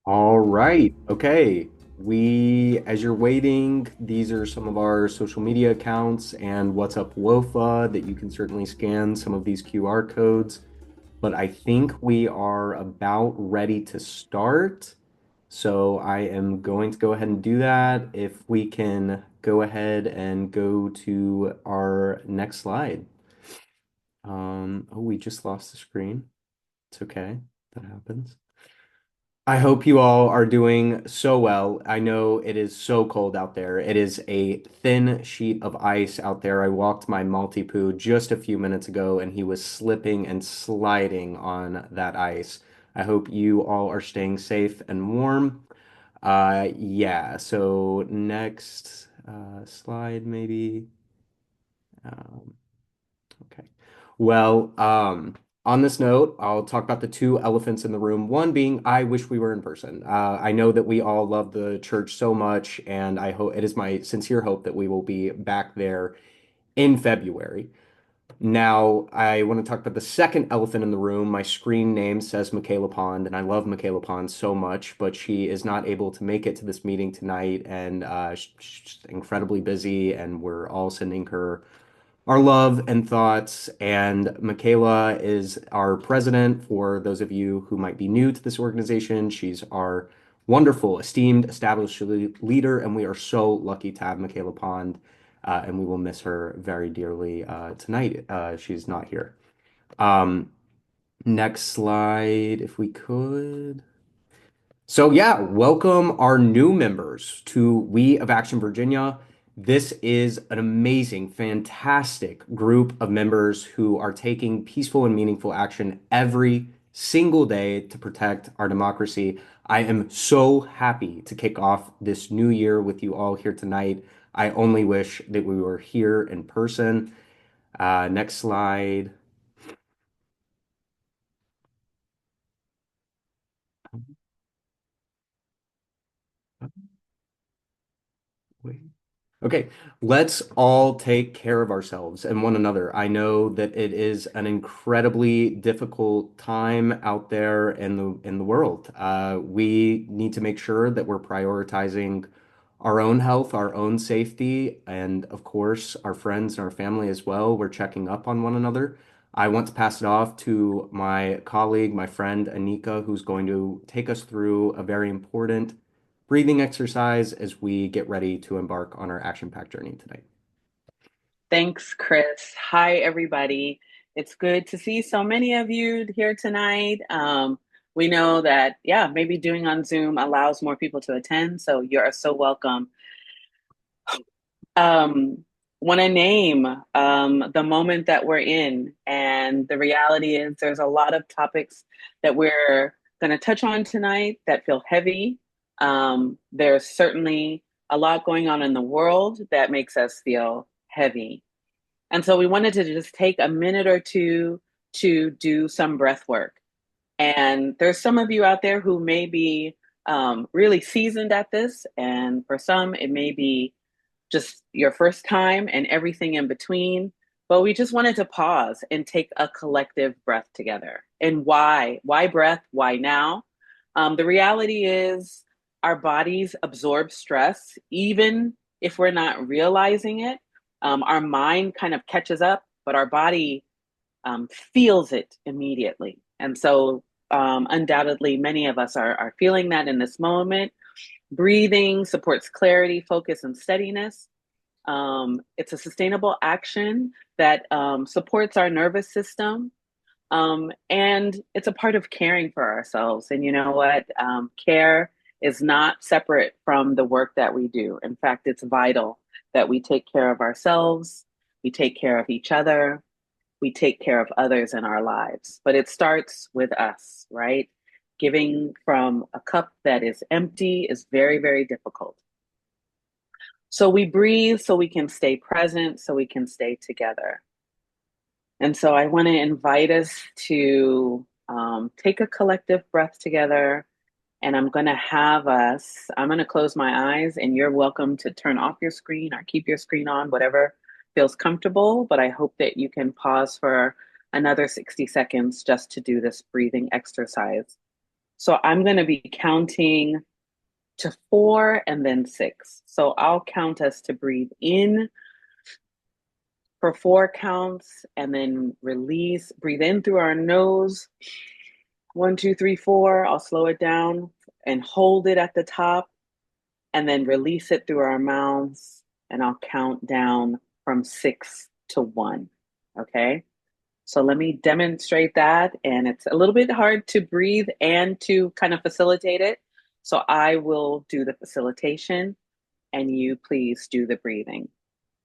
All right. Okay. As you're waiting, these are some of our social media accounts and What's Up WOFA that you can certainly scan some of these QR codes. But I think we are about ready to start. So I am going to go ahead and do that. If we can go ahead and go to our next slide. Oh, we just lost the screen. It's okay. That happens. I hope you all are doing so well. I know it is so cold out there. It is a thin sheet of ice out there. I walked my Maltipoo just a few minutes ago and he was slipping and sliding on that ice. I hope you all are staying safe and warm. Yeah, so next slide maybe. Um, Okay. Well, on this note, I'll talk about the two elephants in the room. One being, I wish we were in person. I know that we all love the church so much, and I hope it is my sincere hope that we will be back there in February. Now, I want to talk about the second elephant in the room. My screen name says Michaela Pond, and I love Michaela Pond so much, but she is not able to make it to this meeting tonight, and she's incredibly busy, and we're all sending her our love and thoughts. And Michaela is our president. For those of you who might be new to this organization, she's our wonderful, esteemed, established leader, and we are so lucky to have Michaela Pond. And we will miss her very dearly tonight. She's not here. Um, Next slide, if we could. So yeah, welcome our new members to We of Action Virginia. This is an amazing, fantastic group of members who are taking peaceful and meaningful action every single day to protect our democracy. I am so happy to kick off this new year with you all here tonight. I only wish that we were here in person. Next slide. Wait. Okay, let's all take care of ourselves and one another. I know that it is an incredibly difficult time out there in the world. We need to make sure that we're prioritizing our own health, our own safety, and of course, our friends and our family as well. We're checking up on one another. I want to pass it off to my colleague, my friend Anika, who's going to take us through a very important breathing exercise as we get ready to embark on our action-packed journey tonight. Thanks, Chris. Hi, everybody. It's good to see so many of you here tonight. We know that, yeah, maybe doing on Zoom allows more people to attend, so you are so welcome. Um, Want to name the moment that we're in, and the reality is there's a lot of topics that we're going to touch on tonight that feel heavy. There's certainly a lot going on in the world that makes us feel heavy. And so we wanted to just take a minute or two to do some breath work. And there's some of you out there who may be really seasoned at this. And for some, it may be just your first time and everything in between. But we just wanted to pause and take a collective breath together. And why? Why breath? Why now? The reality is our bodies absorb stress, even if we're not realizing it. Our mind kind of catches up, but our body feels it immediately. And so, undoubtedly, many of us are feeling that in this moment. Breathing supports clarity, focus, and steadiness. It's a sustainable action that supports our nervous system. And it's a part of caring for ourselves. And you know what? Care is not separate from the work that we do. In fact, it's vital that we take care of ourselves, we take care of each other, we take care of others in our lives. But it starts with us, right? Giving from a cup that is empty is very, very difficult. So we breathe so we can stay present, so we can stay together. And so I want to invite us to take a collective breath together. And I'm going to close my eyes, and you're welcome to turn off your screen or keep your screen on, whatever feels comfortable. But I hope that you can pause for another 60 seconds just to do this breathing exercise. So I'm going to be counting to four and then six. So I'll count us to breathe in for four counts and then release. Breathe in through our nose. One, two, three, four. I'll slow it down and hold it at the top and then release it through our mouths. And I'll count down from six to one. Okay. So let me demonstrate that. And it's a little bit hard to breathe and to kind of facilitate it. So I will do the facilitation and you please do the breathing.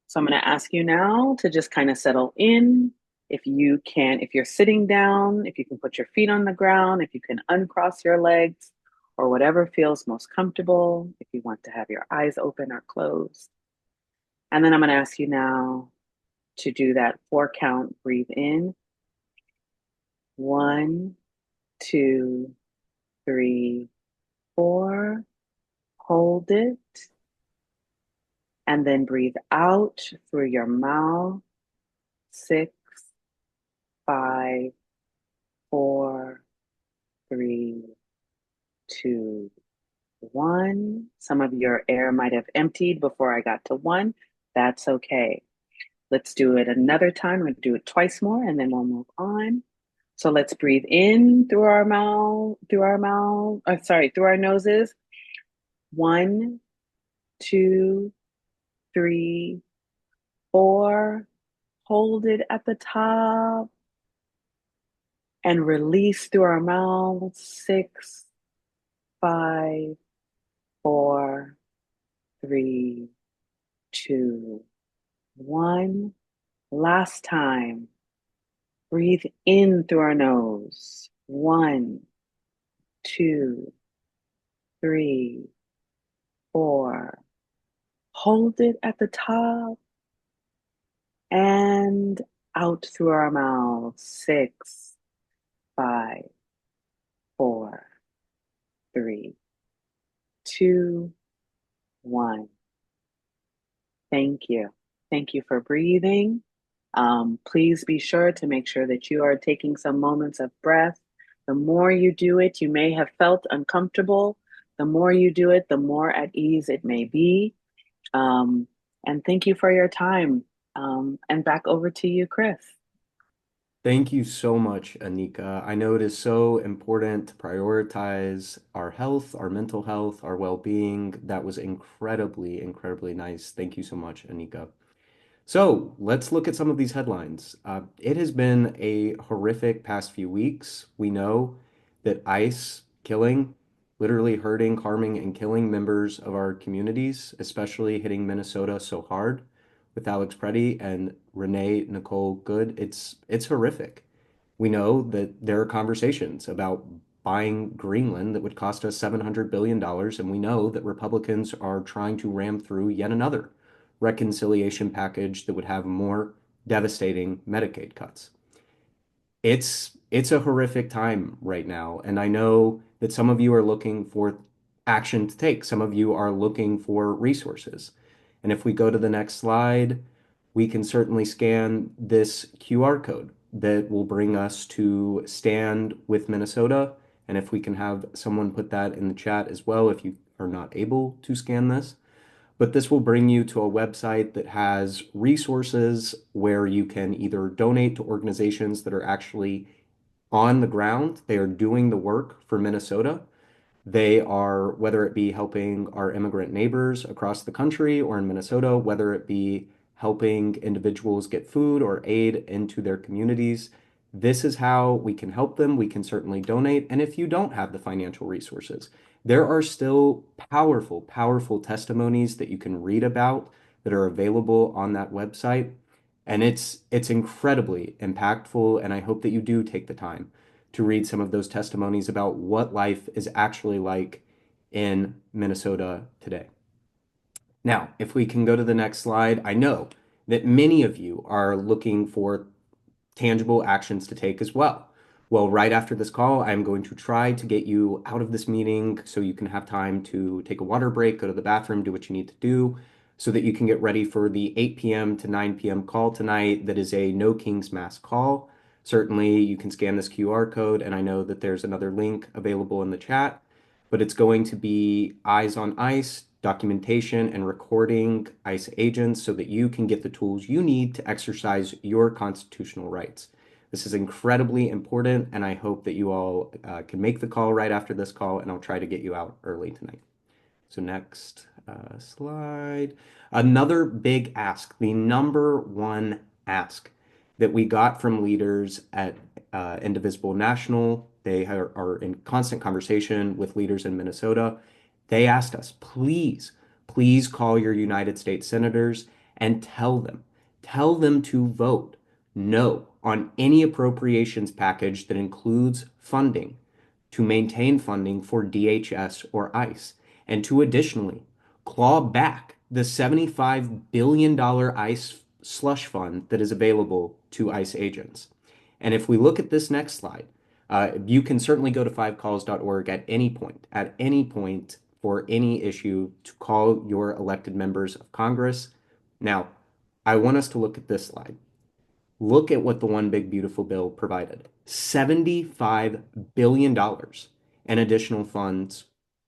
So I'm going to ask you now to just kind of settle in. If you can, if you're sitting down, if you can put your feet on the ground, if you can uncross your legs or whatever feels most comfortable, if you want to have your eyes open or closed. And then I'm going to ask you now to do that four count breathe in. One, two, three, four. Hold it. And then breathe out through your mouth. Six, five, four, three, two, one. Some of your air might have emptied before I got to one. That's okay. Let's do it another time. We're going to do it twice more and then we'll move on. So let's breathe in through our noses. One, two, three, four. Hold it at the top and release through our mouths. Six, five, four, three, two, one. Last time. Breathe in through our nose. One, two, three, four. Hold it at the top and out through our mouths. Six, five, four, three, two, one. Thank you. Thank you for breathing. Please be sure to make sure that you are taking some moments of breath. The more you do it, you may have felt uncomfortable. The more you do it, the more at ease it may be. Um, and thank you for your time. And back over to you, Chris. Thank you so much, Anika. I know it is so important to prioritize our health, our mental health, our well-being. That was incredibly, incredibly nice. Thank you so much, Anika. So let's look at some of these headlines. It has been a horrific past few weeks. We know that ICE killing, literally hurting, harming, and killing members of our communities, especially hitting Minnesota so hard with Alex Preddy and Renee Nicole Good. It's horrific. We know that there are conversations about buying Greenland that would cost us $700 billion, dollars, and we know that Republicans are trying to ram through yet another reconciliation package that would have more devastating Medicaid cuts. It's a horrific time right now, and I know that some of you are looking for action to take. Some of you are looking for resources. And if we go to the next slide, we can certainly scan this QR code that will bring us to Stand with Minnesota. And if we can have someone put that in the chat as well, if you are not able to scan this. But this will bring you to a website that has resources where you can either donate to organizations that are actually on the ground. They are doing the work for Minnesota. They are, whether it be helping our immigrant neighbors across the country or in Minnesota, whether it be helping individuals get food or aid into their communities. This is how we can help them. We can certainly donate. And if you don't have the financial resources, there are still powerful, powerful testimonies that you can read about that are available on that website. And it's incredibly impactful. And I hope that you do take the time to read some of those testimonies about what life is actually like in Minnesota today. Now, if we can go to the next slide, I know that many of you are looking for tangible actions to take as well. Well, right after this call, I'm going to try to get you out of this meeting so you can have time to take a water break, go to the bathroom, do what you need to do, so that you can get ready for the 8 p.m. to 9 p.m. call tonight that is a No King's Mass call. certainly you can scan this QR code, and I know that there's another link available in the chat, but it's going to be Eyes on ICE, documentation and recording ICE agents so that you can get the tools you need to exercise your constitutional rights. This is incredibly important, and I hope that you all can make the call right after this call, and I'll try to get you out early tonight. So next slide. Another big ask, the number one ask that we got from leaders at Indivisible National. They are in constant conversation with leaders in Minnesota. They asked us, please, please call your United States senators and tell them to vote no on any appropriations package that includes funding to maintain funding for DHS or ICE, and to additionally claw back the $75 billion ICE slush fund that is available to ICE agents. And if we look at this next slide, you can certainly go to fivecalls.org at any point for any issue to call your elected members of Congress. Now, I want us to look at this slide. Look at what the One Big Beautiful Bill provided. $75 billion in additional funds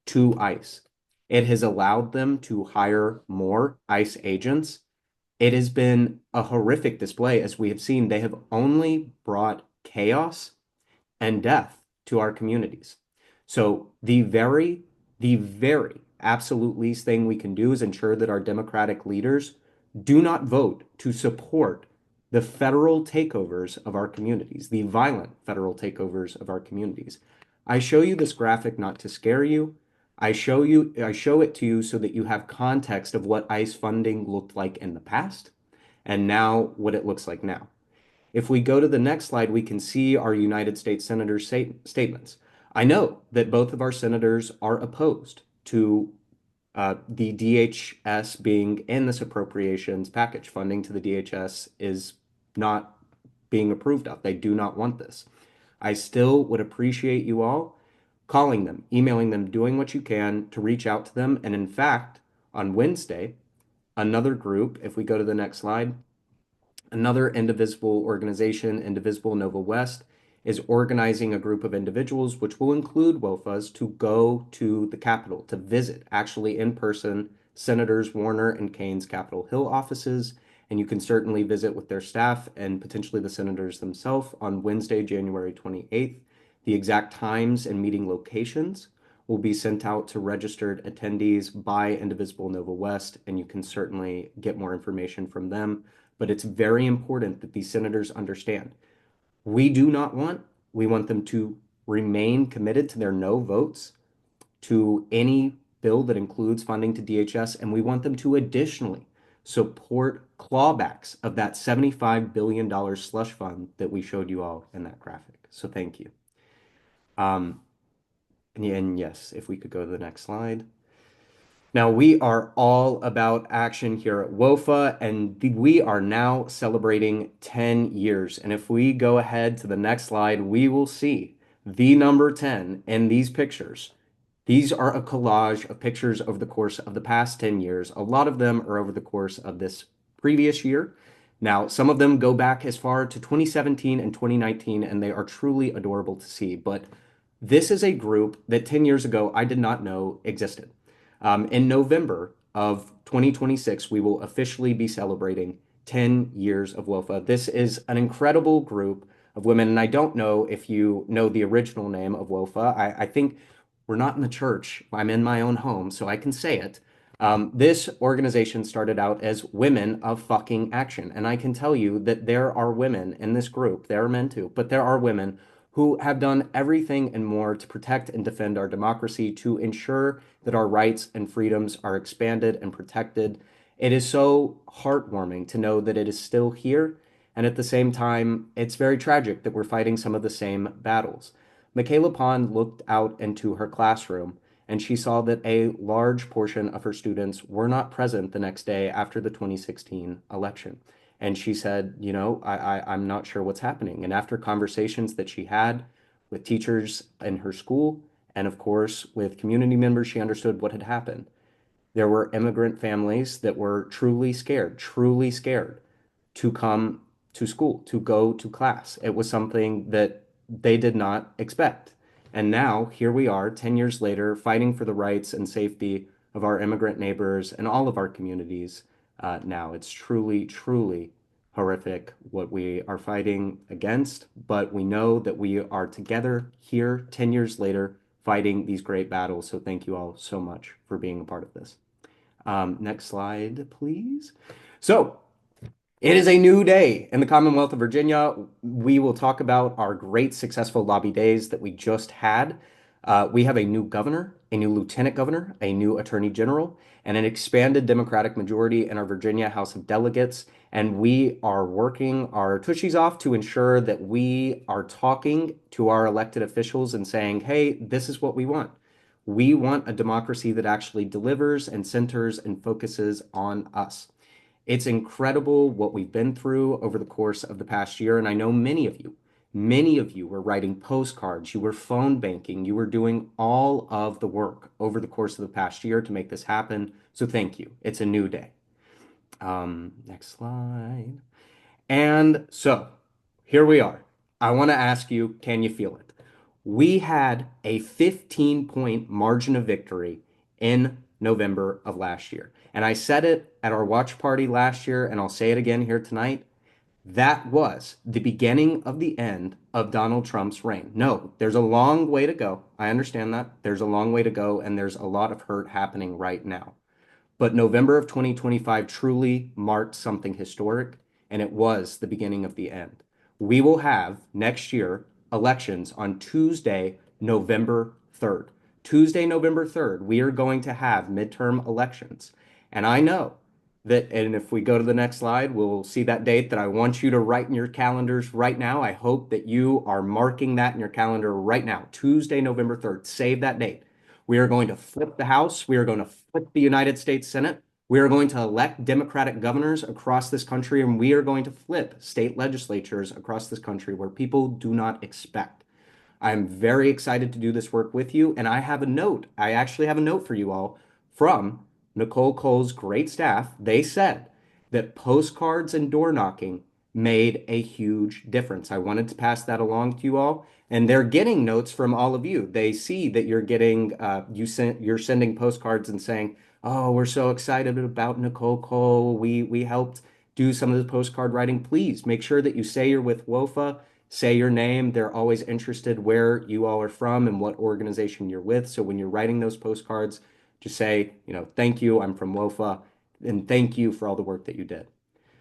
to ICE. It has allowed them to hire more ICE agents. It has been a horrific display. As we have seen, they have only brought chaos and death to our communities. So the very absolute least thing we can do is ensure that our Democratic leaders do not vote to support the federal takeovers of our communities, the violent federal takeovers of our communities. I show you this graphic not to scare you. I show it to you so that you have context of what ICE funding looked like in the past and now what it looks like now. If we go to the next slide, we can see our United States senators' statements. I know that both of our senators are opposed to the DHS being in this appropriations package. Funding to the DHS is not being approved of. They do not want this. I still would appreciate you all calling them, emailing them, doing what you can to reach out to them. And in fact, on Wednesday, another group, if we go to the next slide, another indivisible organization, Indivisible Nova West, is organizing a group of individuals, which will include WOFAs, to go to the Capitol to visit, actually in person, Senators Warner and Kane's Capitol Hill offices. And you can certainly visit with their staff and potentially the senators themselves on Wednesday, January 28th. The exact times and meeting locations will be sent out to registered attendees by Indivisible Nova West, and you can certainly get more information from them. But it's very important that these senators understand we want them to remain committed to their no votes to any bill that includes funding to DHS, and we want them to additionally support clawbacks of that $75 billion slush fund that we showed you all in that graphic. So thank you. Um, and yes, if we could go to the next slide. Now, we are all about action here at WOFA, and we are now celebrating 10 years. And if we go ahead to the next slide, we will see the number 10 in these pictures. These are a collage of pictures over the course of the past 10 years. A lot of them are over the course of this previous year. Now, some of them go back as far to 2017 and 2019, and they are truly adorable to see. But this is a group that 10 years ago I did not know existed. In November of 2026, we will officially be celebrating 10 years of WOFA. This is an incredible group of women, and I don't know if you know the original name of WOFA. I think we're not in the church. I'm in my own home, so I can say it. This organization started out as Women of Fucking Action. And I can tell you that there are women in this group, there are men too, but there are women who have done everything and more to protect and defend our democracy, to ensure that our rights and freedoms are expanded and protected. It is so heartwarming to know that it is still here. And at the same time, it's very tragic that we're fighting some of the same battles. Michaela Pond looked out into her classroom and she saw that a large portion of her students were not present the next day after the 2016 election. And she said, you know, I'm not sure what's happening. And after conversations that she had with teachers in her school, and of course with community members, she understood what had happened. There were immigrant families that were truly scared to come to school, to go to class. It was something that they did not expect. And now here we are, 10 years later, fighting for the rights and safety of our immigrant neighbors and all of our communities. Now it's truly, truly horrific what we are fighting against, but we know that we are together here 10 years later fighting these great battles. So thank you all so much for being a part of this. Next slide, please. So it is a new day in the Commonwealth of Virginia. We will talk about our great successful lobby days that we just had. We have a new governor, a new lieutenant governor, a new attorney general, and an expanded Democratic majority in our Virginia House of Delegates. And we are working our tushies off to ensure that we are talking to our elected officials and saying, hey, this is what we want. We want a democracy that actually delivers and centers and focuses on us. It's incredible what we've been through over the course of the past year. And I know many of you were writing postcards, you were phone banking, you were doing all of the work over the course of the past year to make this happen. So thank you. It's a new day. Next slide. And so here we are. I want to ask you, can you feel it? We had a 15-point margin of victory in November of last year. And I said it at our watch party last year, and I'll say it again here tonight. That was the beginning of the end of Donald Trump's reign. No, there's a long way to go. I understand that. There's a long way to go, and there's a lot of hurt happening right now. But November of 2025 truly marked something historic, and it was the beginning of the end. We will have next year elections on Tuesday, November 3rd. Tuesday, November 3rd, we are going to have midterm elections. And I know that, and if we go to the next slide, we'll see that date that I want you to write in your calendars right now. I hope that you are marking that in your calendar right now. Tuesday, November 3rd. Save that date. We are going to flip the House. We are going to flip the United States Senate. We are going to elect Democratic governors across this country, and we are going to flip state legislatures across this country where people do not expect. I'm very excited to do this work with you, and I have a note. I actually have a note for you all from Nicole Cole's great staff. They said that postcards and door knocking made a huge difference. I wanted to pass that along to you all, and they're getting notes from all of you. They see that you're getting you're sending postcards and saying, "Oh, we're so excited about Nicole Cole. We helped do some of the postcard writing. Please make sure that you say you're with WOFA, say your name. They're always interested where you all are from and what organization you're with. So when you're writing those postcards, just say, thank you, I'm from WOFA, and thank you for all the work that you did.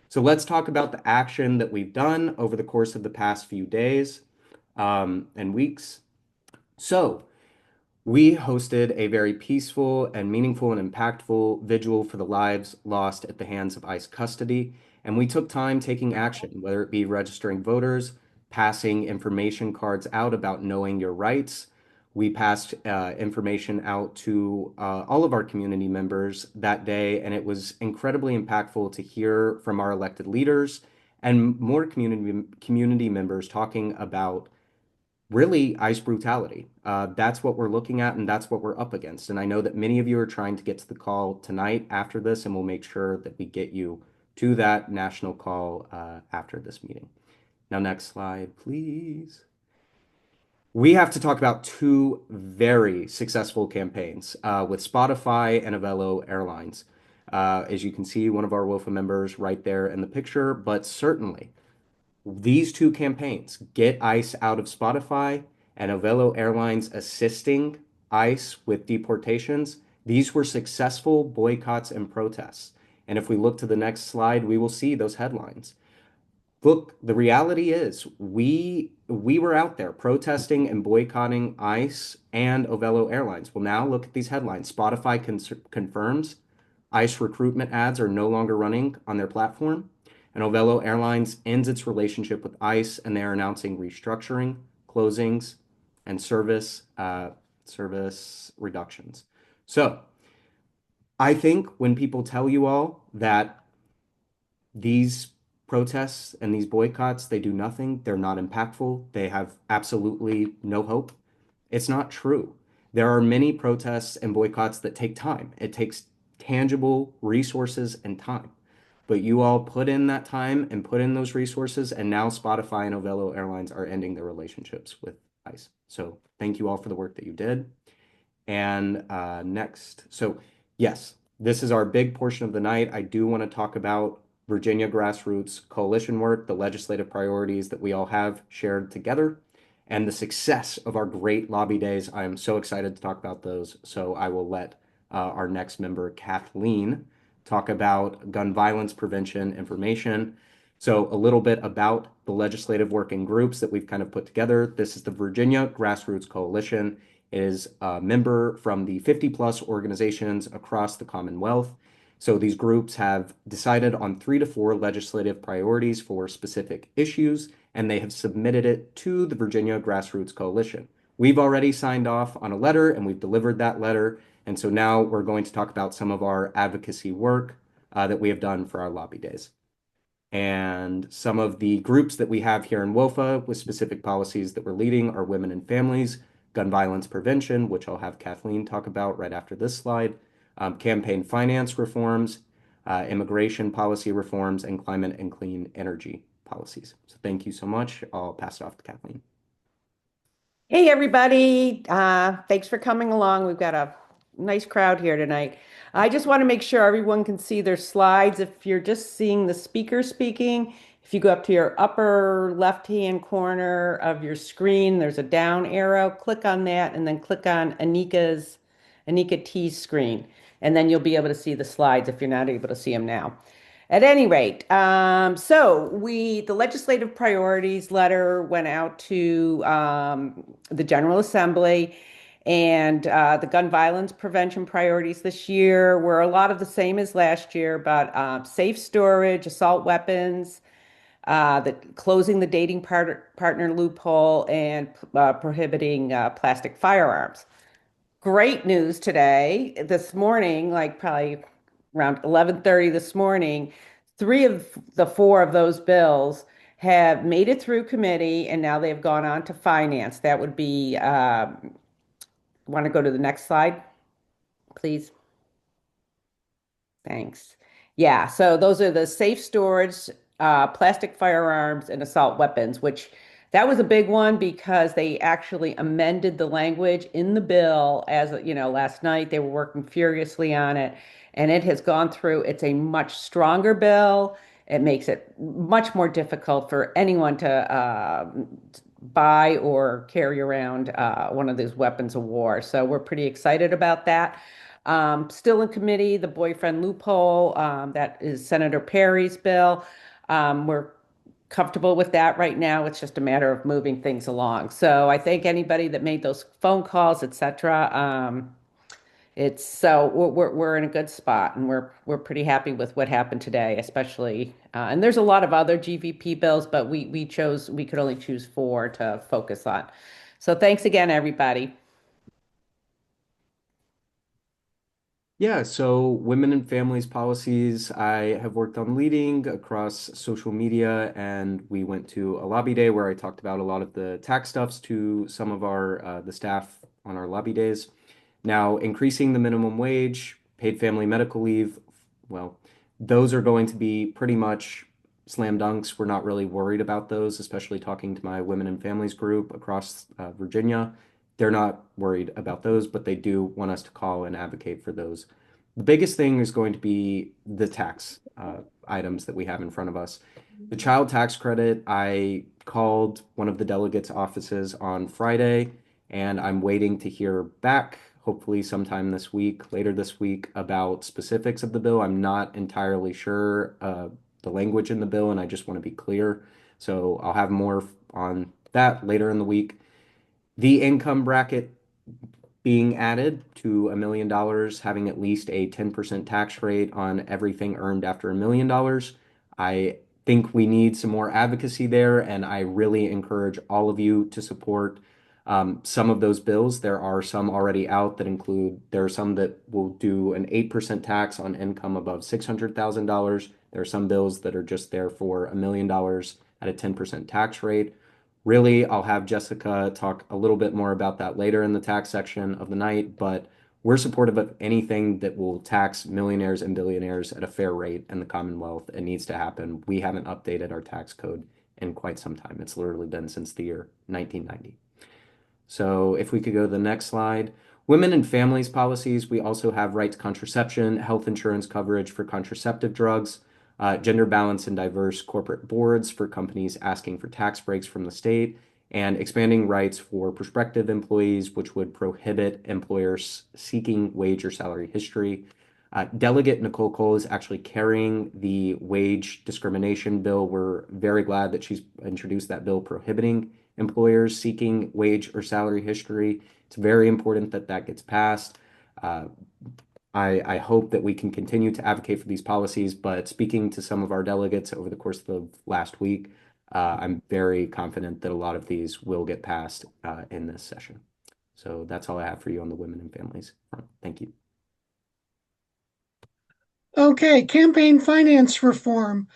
So let's talk about the action that we've done over the course of the past few days and weeks. So we hosted a very peaceful and meaningful and impactful vigil for the lives lost at the hands of ICE custody. And we took time taking action, whether it be registering voters, passing information cards out about knowing your rights. We passed information out to all of our community members that day, and it was incredibly impactful to hear from our elected leaders and more community members talking about really ICE brutality. That's what we're looking at, and that's what we're up against. And I know that many of you are trying to get to the call tonight after this, and we'll make sure that we get you to that national call after this meeting. Now, next slide, please. We have to talk about two very successful campaigns with Spotify and Avelo Airlines. As you can see, one of our WOFA members right there in the picture, but certainly these two campaigns, Get ICE Out of Spotify and Avelo Airlines assisting ICE with deportations, these were successful boycotts and protests. And if we look to the next slide, we will see those headlines. Look, the reality is we were out there protesting and boycotting ICE and Ovelo Airlines. Well, now look at these headlines. Spotify confirms ICE recruitment ads are no longer running on their platform, and Ovelo Airlines ends its relationship with ICE, and they are announcing restructuring, closings, and service reductions. So I think when people tell you all that these protests and these boycotts, they do nothing. They're not impactful. They have absolutely no hope. It's not true. There are many protests and boycotts that take time. It takes tangible resources and time. but you all put in that time and put in those resources, and now Spotify and Ovelo Airlines are ending their relationships with ICE. So thank you all for the work that you did. And next, so yes, this is our big portion of the night. I do want to talk about Virginia grassroots coalition work, the legislative priorities that we all have shared together, and the success of our great lobby days. I am so excited to talk about those. So I will let our next member, Kathleen, talk about gun violence prevention information. So a little bit about the legislative working groups that we've kind of put together. This is the Virginia Grassroots Coalition. It is a member from the 50 plus organizations across the Commonwealth. So these groups have decided on 3 to 4 legislative priorities for specific issues, and they have submitted it to the Virginia Grassroots Coalition. We've already signed off on a letter and we've delivered that letter. And so now we're going to talk about some of our advocacy work that we have done for our lobby days. And some of the groups that we have here in WOFA with specific policies that we're leading are Women and Families, Gun Violence Prevention, which I'll have Kathleen talk about right after this slide, campaign finance reforms, immigration policy reforms, and climate and clean energy policies. So thank you so much. I'll pass it off to Kathleen. Hey, everybody. Thanks for coming along. We've got a nice crowd here tonight. I just want to make sure everyone can see their slides. If you're just seeing the speaker speaking, if you go up to your upper left-hand corner of your screen, there's a down arrow. Click on that and then click on Anika T's screen. And then you'll be able to see the slides if you're not able to see them now. At any rate, the legislative priorities letter went out to the General Assembly, and the gun violence prevention priorities this year were a lot of the same as last year, but safe storage, assault weapons, closing the dating partner loophole, and prohibiting plastic firearms. Great news today. This morning, like probably around 11:30 this morning, 3 of the 4 of those bills have made it through committee and now they've gone on to finance. That would be, want to go to the next slide, please? Thanks. Yeah, so those are the safe storage, plastic firearms, and assault weapons, which that was a big one because they actually amended the language in the bill as, last night they were working furiously on it, and it has gone through. It's a much stronger bill. It makes it much more difficult for anyone to buy or carry around one of these weapons of war. So we're pretty excited about that. Still in committee, the boyfriend loophole, that is Senator Perry's bill. We're comfortable with that right now. It's just a matter of moving things along. So I thank anybody that made those phone calls, etc. It's so we're in a good spot, and we're pretty happy with what happened today, especially. And there's a lot of other GVP bills, but we could only choose 4 to focus on. So thanks again, everybody. Yeah, so women and families policies, I have worked on leading across social media, and we went to a lobby day where I talked about a lot of the tax stuffs to some of our the staff on our lobby days. Now, increasing the minimum wage, paid family medical leave, well, those are going to be pretty much slam dunks. We're not really worried about those, especially talking to my women and families group across Virginia. They're not worried about those, but they do want us to call and advocate for those. The biggest thing is going to be the tax items that we have in front of us. The child tax credit, I called one of the delegates' offices on Friday, and I'm waiting to hear back, hopefully sometime this week, later this week, about specifics of the bill. I'm not entirely sure the language in the bill, and I just want to be clear. So I'll have more on that later in the week. The income bracket being added to $1 million, having at least a 10% tax rate on everything earned after $1 million. I think we need some more advocacy there, and I really encourage all of you to support some of those bills. There are some already out that include, there are some that will do an 8% tax on income above $600,000. There are some bills that are just there for $1 million at a 10% tax rate. Really, I'll have Jessica talk a little bit more about that later in the tax section of the night, but We're supportive of anything that will tax millionaires and billionaires at a fair rate in the Commonwealth. It needs to happen. We haven't updated our tax code in quite some time. It's literally been since the year 1990. So if we could go to the next slide. Women and families policies, we also have right to contraception, health insurance coverage for contraceptive drugs, gender balance and diverse corporate boards for companies asking for tax breaks from the state, and expanding rights for prospective employees, which would prohibit employers seeking wage or salary history. Delegate Nicole Cole is actually carrying the wage discrimination bill. We're very glad that she's introduced that bill prohibiting employers seeking wage or salary history. It's very important that that gets passed. Uh, I hope that we can continue to advocate for these policies, but speaking to some of our delegates over the course of the last week, I'm very confident that a lot of these will get passed in this session. So that's all I have for you on the women and families front. Thank you. Okay, campaign finance reform.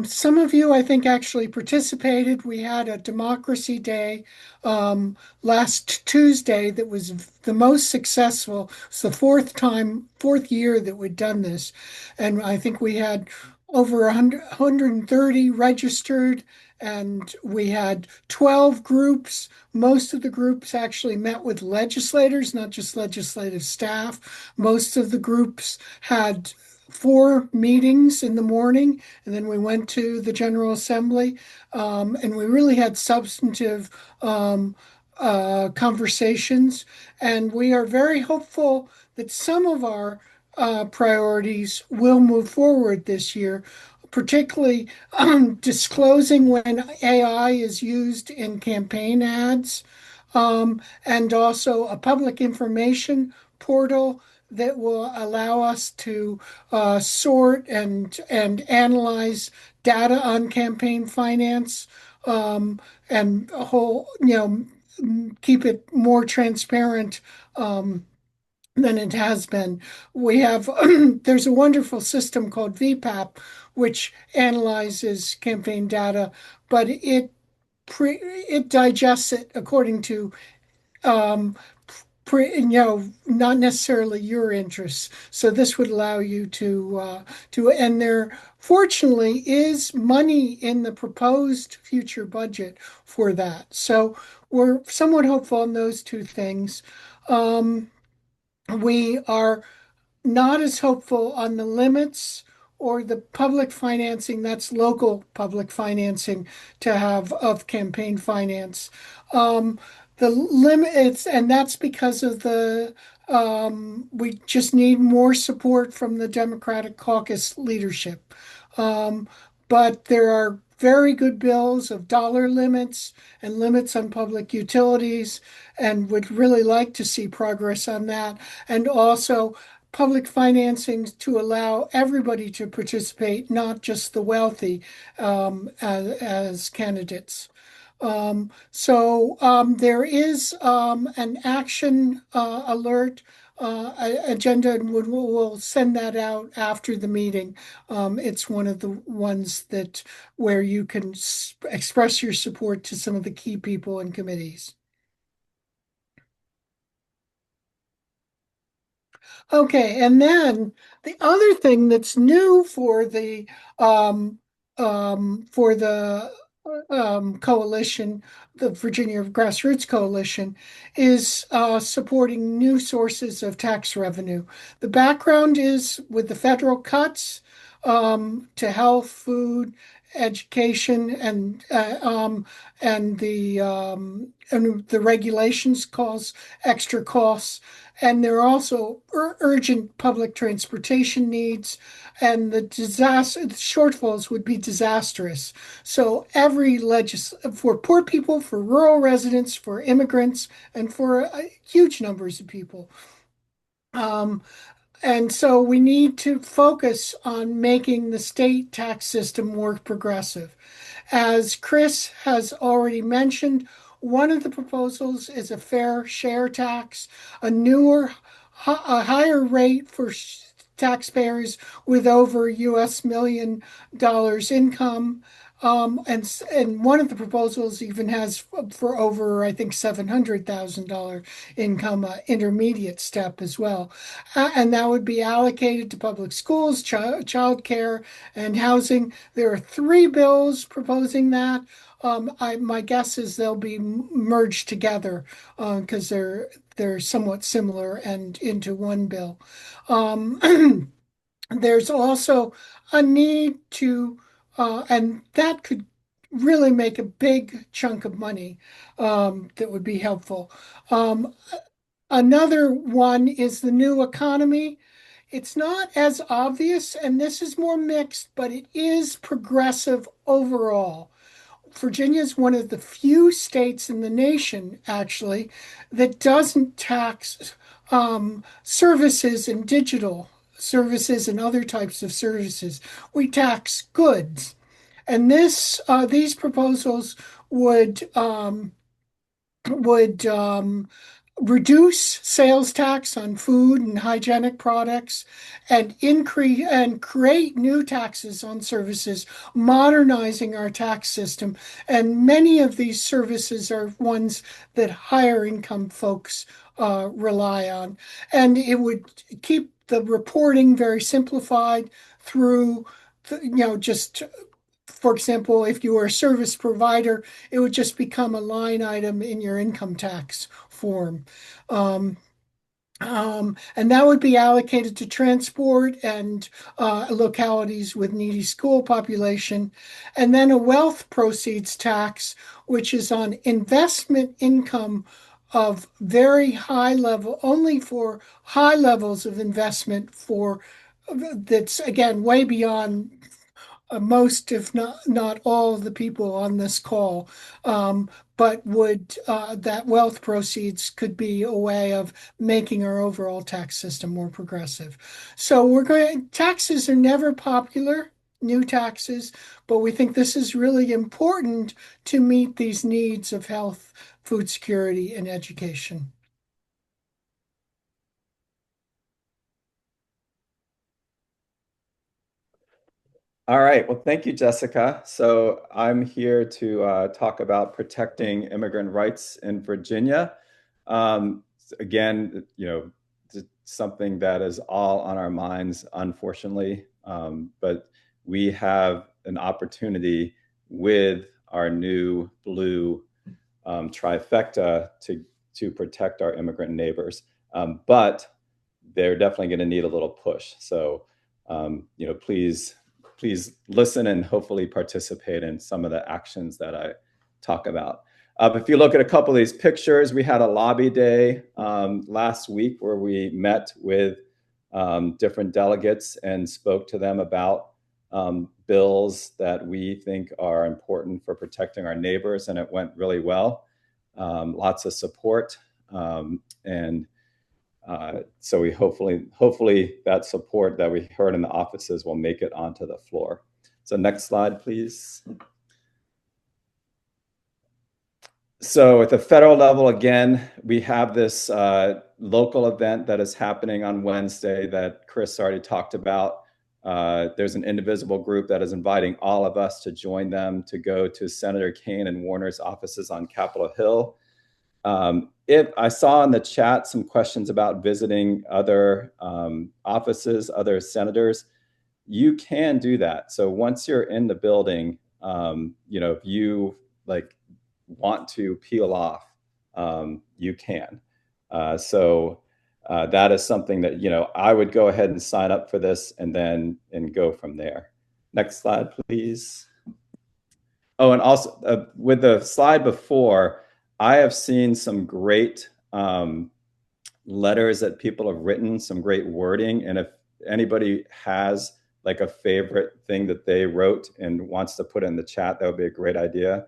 Some of you, I think, actually participated. We had a democracy day last Tuesday that was the most successful. It's the fourth year that we've done this. And I think we had over 130 registered, and we had 12 groups. Most of the groups actually met with legislators, not just legislative staff. Most of the groups had 4 meetings in the morning, and then we went to the General Assembly, and we really had substantive conversations. And we are very hopeful that some of our priorities will move forward this year, particularly disclosing when AI is used in campaign ads, and also a public information portal that will allow us to sort and analyze data on campaign finance, and keep it more transparent than it has been. We have there's a wonderful system called VPAP, which analyzes campaign data, but it digests it according to um, not necessarily your interests. So this would allow you and there fortunately is money in the proposed future budget for that. So we're somewhat hopeful on those two things. We are not as hopeful on the limits or the public financing, that's local public financing to have of campaign finance. The limits, and that's because of we just need more support from the Democratic caucus leadership. Um, but there are very good bills of dollar limits and limits on public utilities, and would really like to see progress on that. And also public financing to allow everybody to participate, not just the wealthy, as candidates. There is an action alert agenda, and we'll send that out after the meeting. It's one of the ones that where you can express your support to some of the key people and committees. Okay, and then the other thing that's new um, for the coalition, the Virginia Grassroots Coalition, is supporting new sources of tax revenue. The background is with the federal cuts to health, food, education, and the regulations cause extra costs. And there are also urgent public transportation needs, and the shortfalls would be disastrous. So for poor people, for rural residents, for immigrants, and for huge numbers of people. Um, and so we need to focus on making the state tax system more progressive. As Chris has already mentioned, one of the proposals is a fair share tax, a higher rate for taxpayers with over US $1 million income. And one of the proposals even has for over, I think, $700,000 income, intermediate step as well. And that would be allocated to public schools, child care, and housing. There are three bills proposing that. My guess is they'll be merged together because they're somewhat similar and into one bill. Um, There's also a need to, and that could really make a big chunk of money that would be helpful. Um, Another one is the new economy. It's not as obvious, and this is more mixed, but it is progressive overall. Virginia is one of the few states in the nation, actually, that doesn't tax services and digital services and other types of services. We tax goods, and these proposals would would reduce sales tax on food and hygienic products and increase and create new taxes on services, modernizing our tax system. And many of these services are ones that higher income folks rely on. And it would keep the reporting very simplified through, just for example, if you were a service provider, it would just become a line item in your income tax form. Um, and that would be allocated to transport and localities with needy school population. And then a wealth proceeds tax, which is on investment income of very high level, only for high levels of investment for that's again way beyond most, if not all, of the people on this call. Um, but would that wealth proceeds could be a way of making our overall tax system more progressive. So taxes are never popular, new taxes, but we think this is really important to meet these needs of health, food security, and education. All right. Well, thank you, Jessica. So I'm here to talk about protecting immigrant rights in Virginia. Again, something that is all on our minds, unfortunately. But we have an opportunity with our new blue trifecta to protect our immigrant neighbors. But they're definitely going to need a little push. So, please listen and hopefully participate in some of the actions that I talk about. If you look at a couple of these pictures, we had a lobby day last week where we met with different delegates and spoke to them about bills that we think are important for protecting our neighbors, and it went really well. Lots of support, and so we hopefully that support that we heard in the offices will make it onto the floor. So next slide, please. So at the federal level, again, we have this local event that is happening on Wednesday that Chris already talked about. There's an indivisible group that is inviting all of us to join them to go to Senator Kaine and Warner's offices on Capitol Hill. If I saw in the chat some questions about visiting other offices, other senators, you can do that. So once you're in the building, if you want to peel off, you can. So that is something that I would go ahead and sign up for this and go from there. Next slide, please. Oh, and also with the slide before, I have seen some great letters that people have written, some great wording. And if anybody has a favorite thing that they wrote and wants to put in the chat, that would be a great idea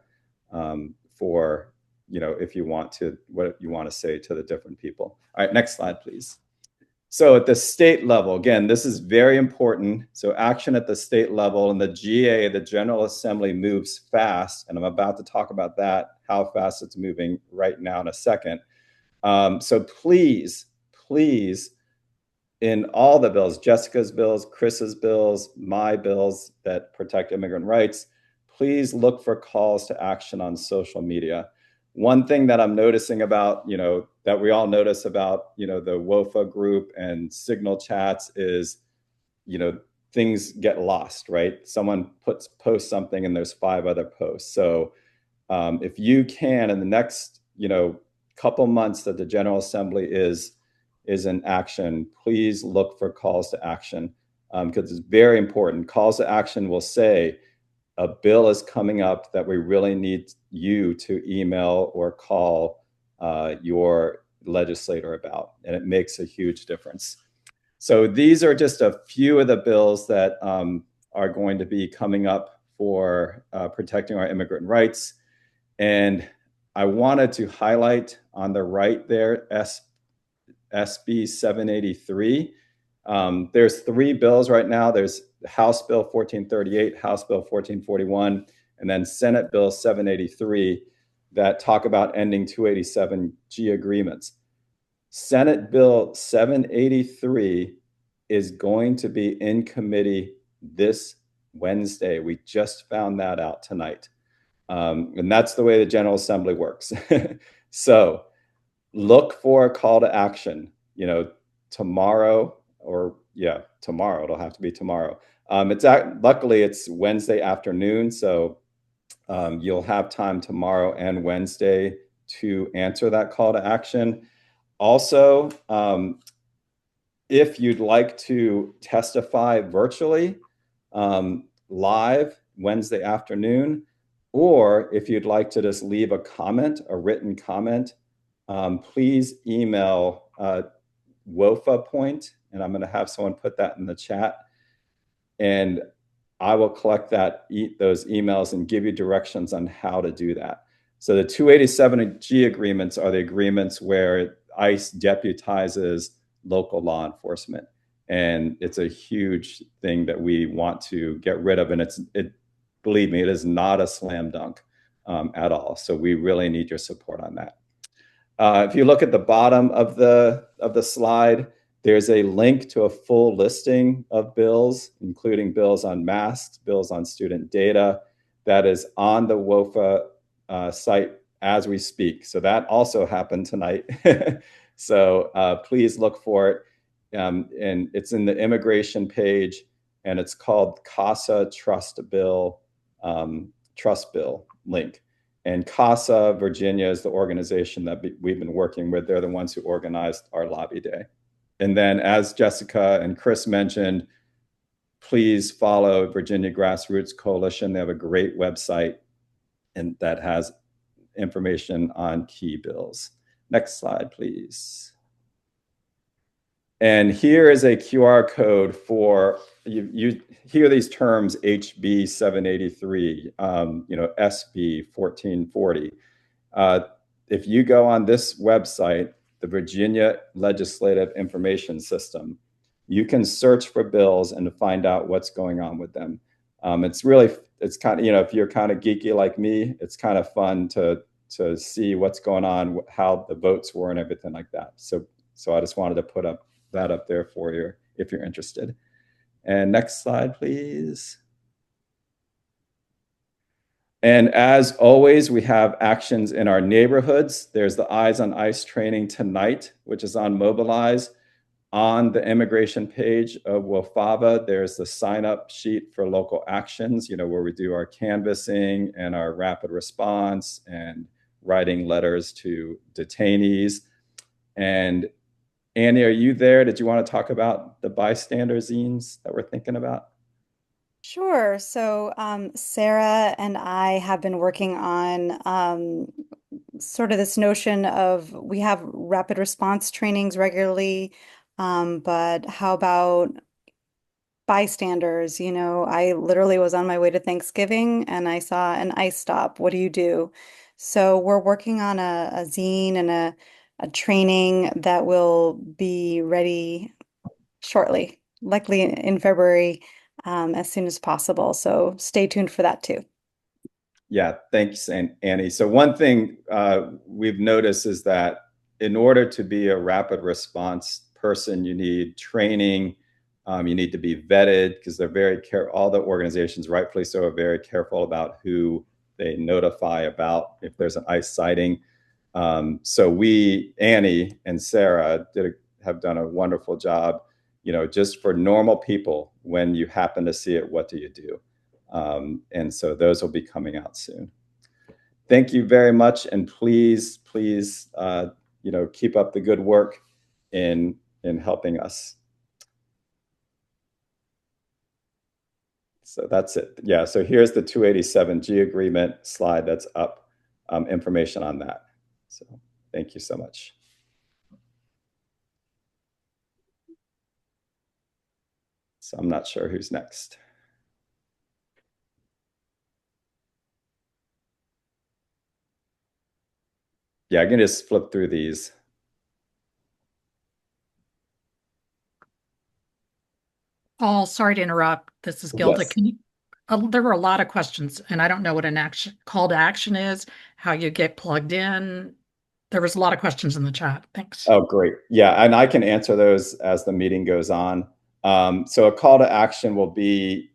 for, if you want to, what you want to say to the different people. All right, next slide, please. So at the state level, again, this is very important. So action at the state level, and the GA, the General Assembly, moves fast. And I'm about to talk about that, how fast it's moving right now in a second. So please, in all the bills, Jessica's bills, Chris's bills, my bills that protect immigrant rights, please look for calls to action on social media. One thing that I'm noticing about, that we all notice about, the WOFA group and Signal chats is, things get lost, right? Someone posts something and there's 5 other posts. So if you can, in the next, couple months that the General Assembly is in action, please look for calls to action, because it's very important. Calls to action will say a bill is coming up that we really need you to email or call your legislator about, and it makes a huge difference. So these are just a few of the bills that are going to be coming up for protecting our immigrant rights. And I wanted to highlight on the right there, SB 783. There's 3 bills right now. There's House Bill 1438, House Bill 1441, and then Senate Bill 783 that talk about ending 287G agreements. Senate Bill 783 is going to be in committee this Wednesday. We just found that out tonight. And that's the way the General Assembly works. So look for a call to action, tomorrow, tomorrow. It'll have to be tomorrow. Luckily it's Wednesday afternoon, so you'll have time tomorrow and Wednesday to answer that call to action. Also, if you'd like to testify virtually, live Wednesday afternoon, or if you'd like to just leave a comment, a written comment, please email WOFA point, and I'm going to have someone put that in the chat, and I will collect those emails and give you directions on how to do that. So the 287G agreements are the agreements where ICE deputizes local law enforcement, and it's a huge thing that we want to get rid of, and believe me, it is not a slam dunk at all. So we really need your support on that. If you look at the bottom of the slide, there's a link to a full listing of bills, including bills on masks, bills on student data, that is on the WOFA site as we speak. So that also happened tonight. So please look for it. And it's in the immigration page, and it's called CASA Trust Bill link. And CASA Virginia is the organization that we've been working with. They're the ones who organized our lobby day. And then, as Jessica and Chris mentioned, please follow Virginia Grassroots Coalition. They have a great website and that has information on key bills. Next slide, please. And here is a QR code for, you hear these terms, HB 783, SB 1440. If you go on this website, the Virginia Legislative Information System, you can search for bills and find out what's going on with them. It's kind of, if you're kind of geeky like me, it's kind of fun to see what's going on, how the votes were and everything like that. So I just wanted to put that up there for you if you're interested. And next slide, please. And as always, we have actions in our neighborhoods. There's the Eyes on ICE training tonight, which is on Mobilize. On the immigration page of WOFAVA, there's the sign-up sheet for local actions, where we do our canvassing and our rapid response and writing letters to detainees. And Annie, are you there? Did you want to talk about the bystander zines that we're thinking about? Sure. So Sarah and I have been working on sort of this notion of, we have rapid response trainings regularly, but how about bystanders? I literally was on my way to Thanksgiving and I saw an ICE stop. What do you do? So we're working on a zine and a training that will be ready shortly, likely in February, as soon as possible. So stay tuned for that too. Yeah, thanks, Annie. So one thing we've noticed is that in order to be a rapid response person, you need training You need to be vetted because they're very careful. All the organizations, rightfully so, are very careful about who they notify about if there's an ICE sighting. So we, Annie and Sarah, have done a wonderful job. Just for normal people, when you happen to see it, what do you do? And so those will be coming out soon. Thank you very much, and please, keep up the good work in helping us. So that's it. Yeah. So here's the 287G agreement slide that's up. Information on that. So thank you so much. So I'm not sure who's next. Yeah, I can just flip through these. Oh, sorry to interrupt. This is Gilda. Yes. There were a lot of questions, and I don't know what an call to action is, how you get plugged in. There was a lot of questions in the chat. Thanks. Oh, great. Yeah, and I can answer those as the meeting goes on. So a call to action will be,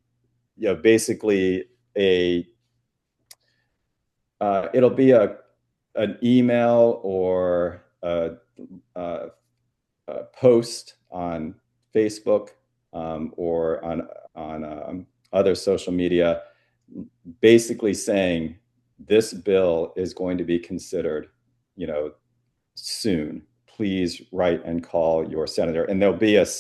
basically it'll be an email or a post on Facebook or on other social media, basically saying this bill is going to be considered, soon. Please write and call your senator. And there'll be it's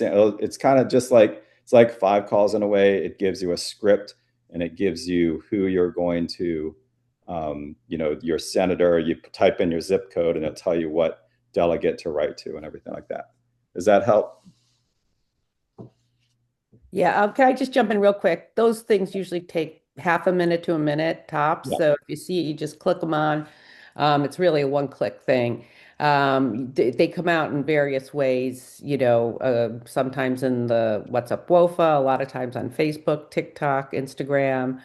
kind of just like, it's like 5 calls in a way. It gives you a script and it gives you who you're going to, your senator. You type in your zip code and it'll tell you what delegate to write to and everything like that. Does that help? Yeah, can I just jump in real quick? Those things usually take half a minute to a minute tops. Yeah. So if you see it, you just click them on. It's really a one-click thing. They come out in various ways, sometimes in the What's Up WOFA, a lot of times on Facebook, TikTok, Instagram.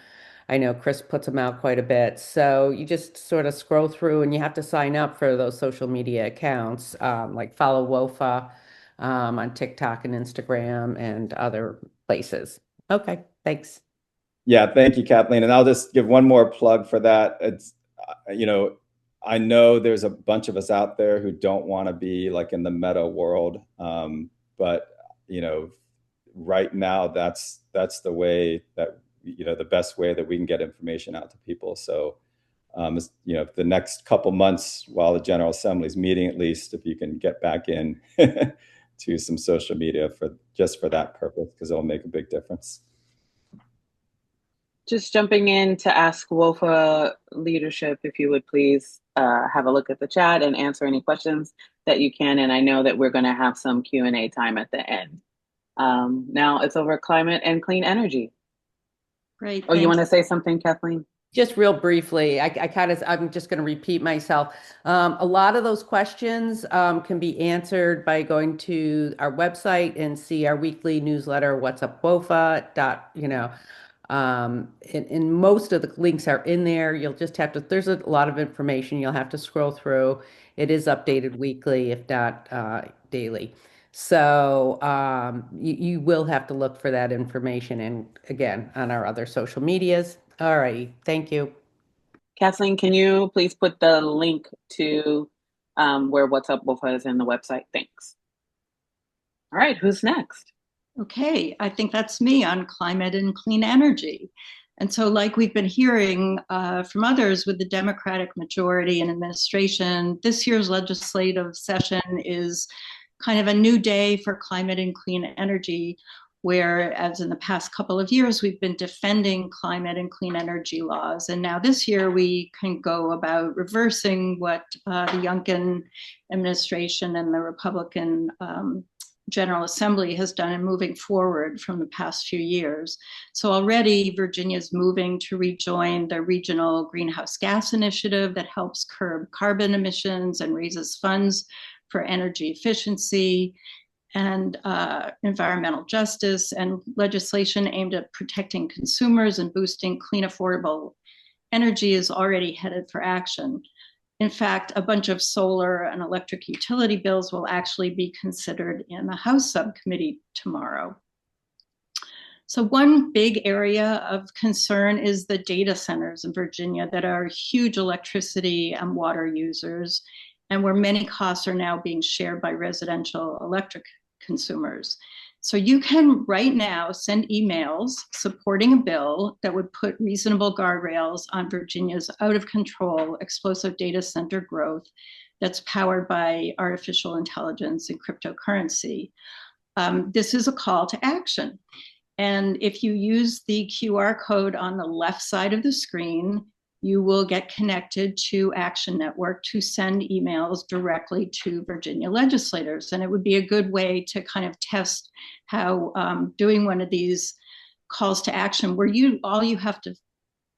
I know Chris puts them out quite a bit. So you just sort of scroll through and you have to sign up for those social media accounts, like follow WOFA on TikTok and Instagram and other places. Okay, thanks. Yeah, thank you, Kathleen. And I'll just give one more plug for that. It's, I know there's a bunch of us out there who don't want to be like in the meta world. But, right now that's the way that, the best way that we can get information out to people. So, the next couple months while the General Assembly is meeting, at least if you can get back in to some social media just for that purpose, because it'll make a big difference. Just jumping in to ask WOFA leadership, if you would please have a look at the chat and answer any questions that you can. And I know that we're going to have some Q&A time at the end. Now it's over climate and clean energy. Great. Oh, you want to say something, Kathleen? Just real briefly, I'm just going to repeat myself. A lot of those questions can be answered by going to our website and see our weekly newsletter, What's Up WOFA. And most of the links are in there. You'll just have to, there's a lot of information you'll have to scroll through. It is updated weekly, if not daily. So you will have to look for that information and again on our other social medias. All right, thank you. Kathleen, can you please put the link to where What's Up WOFA is in the website? Thanks. All right, who's next? Okay, I think that's me on climate and clean energy. And so, like we've been hearing from others with the Democratic majority and administration, this year's legislative session is kind of a new day for climate and clean energy, whereas in the past couple of years, we've been defending climate and clean energy laws. And now this year, we can go about reversing what the Youngkin administration and the Republican General Assembly has done in moving forward from the past few years. So already Virginia's moving to rejoin the regional greenhouse gas initiative that helps curb carbon emissions and raises funds for energy efficiency and environmental justice, and legislation aimed at protecting consumers and boosting clean, affordable energy is already headed for action. In fact, a bunch of solar and electric utility bills will actually be considered in the House subcommittee tomorrow. So one big area of concern is the data centers in Virginia that are huge electricity and water users, and where many costs are now being shared by residential electric consumers. So you can right now send emails supporting a bill that would put reasonable guardrails on Virginia's out of control explosive data center growth that's powered by artificial intelligence and cryptocurrency. This is a call to action. And if you use the QR code on the left side of the screen, you will get connected to Action Network to send emails directly to Virginia legislators. And it would be a good way to kind of test how doing one of these calls to action, where all you have to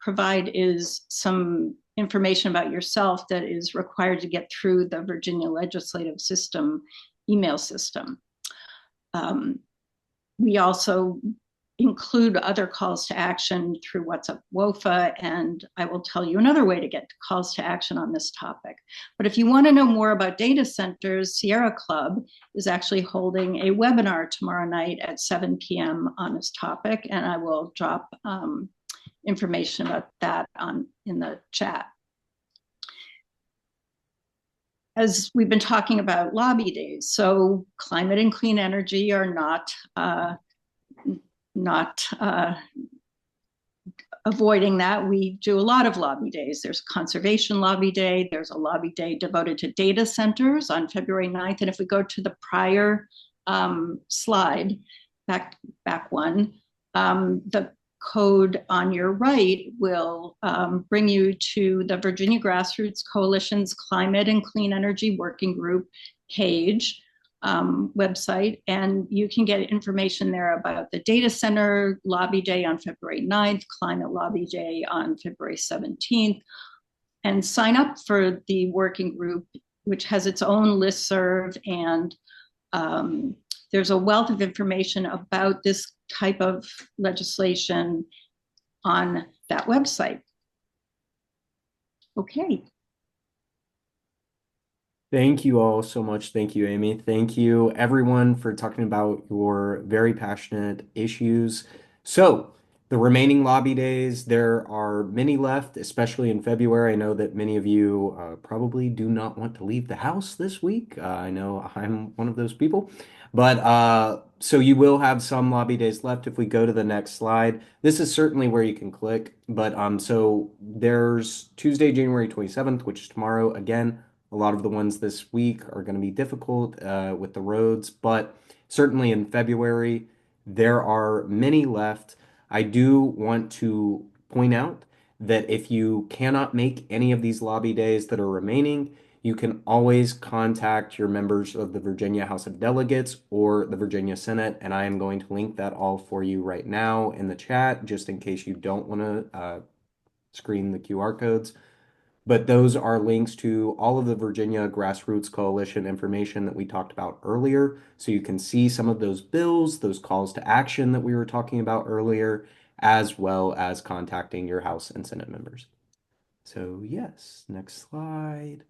provide is some information about yourself that is required to get through the Virginia legislative system, email system. We also include other calls to action through What's Up WOFA, and I will tell you another way to get calls to action on this topic. But if you want to know more about data centers, Sierra Club is actually holding a webinar tomorrow night at 7 p.m. on this topic, and I will drop information about that in the chat. As we've been talking about lobby days, so climate and clean energy are not avoiding that. We do a lot of lobby days. There's conservation lobby day. There's a lobby day devoted to data centers on February 9th. And if we go to the prior slide, back one, the code on your right will bring you to the Virginia Grassroots Coalition's Climate and Clean Energy Working Group page. Website, and you can get information there about the data center lobby day on February 9th, climate lobby day on February 17th, and sign up for the working group, which has its own listserv, and there's a wealth of information about this type of legislation on that website. Okay. Thank you all so much. Thank you, Amy. Thank you, everyone, for talking about your very passionate issues. So, the remaining lobby days, there are many left, especially in February. I know that many of you probably do not want to leave the house this week. I know I'm one of those people. But so you will have some lobby days left. If we go to the next slide, this is certainly where you can click. But so there's Tuesday, January 27th, which is tomorrow. Again, a lot of the ones this week are going to be difficult with the roads, but certainly in February, there are many left. I do want to point out that if you cannot make any of these lobby days that are remaining, you can always contact your members of the Virginia House of Delegates or the Virginia Senate, and I am going to link that all for you right now in the chat, just in case you don't want to screen the QR codes. But those are links to all of the Virginia Grassroots Coalition information that we talked about earlier. So you can see some of those bills, those calls to action that we were talking about earlier, as well as contacting your House and Senate members. So yes, next slide.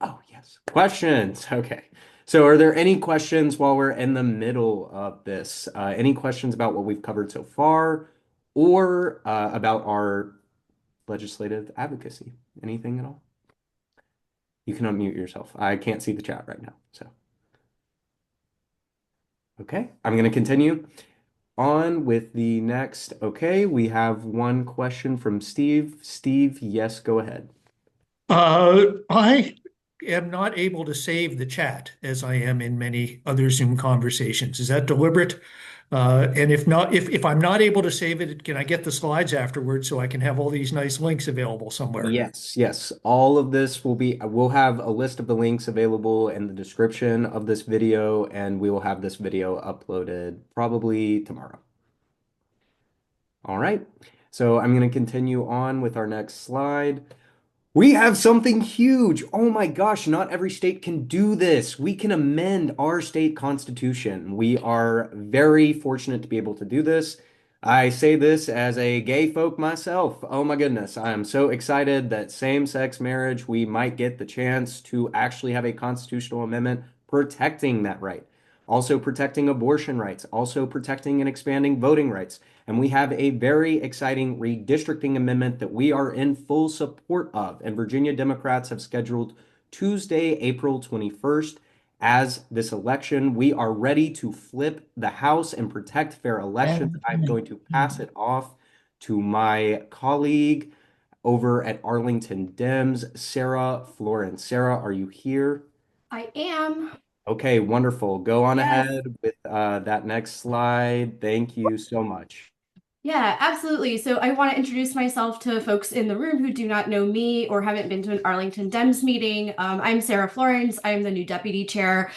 Oh, yes. Questions. Okay. So are there any questions while we're in the middle of this? Any questions about what we've covered so far or about our legislative advocacy? Anything at all? You can unmute yourself. I can't see the chat right now. So, okay, I'm going to continue on with the next. Okay, we have one question from Steve. Steve, yes, go ahead. I am not able to save the chat as I am in many other Zoom conversations. Is that deliberate? And if not, if I'm not able to save it, can I get the slides afterwards so I can have all these nice links available somewhere? Yes, yes. All of this we'll have a list of the links available in the description of this video, and we will have this video uploaded probably tomorrow. All right. So I'm going to continue on with our next slide. We have something huge. Oh my gosh, not every state can do this. We can amend our state constitution. We are very fortunate to be able to do this. I say this as a gay folk myself. Oh my goodness, I am so excited that same-sex marriage, we might get the chance to actually have a constitutional amendment protecting that right. also protecting abortion rights, also protecting and expanding voting rights. And we have a very exciting redistricting amendment that we are in full support of. And Virginia Democrats have scheduled Tuesday, April 21st as this election. We are ready to flip the House and protect fair elections. I'm going to pass it off to my colleague over at Arlington Dems, Sarah Florence. Sarah, are you here? I am. Okay, wonderful. Go on Yes. ahead with that next slide. Thank you so much. Yeah, absolutely. So I want to introduce myself to folks in the room who do not know me or haven't been to an Arlington Dems meeting. I'm Sarah Florence. I'm the new deputy chair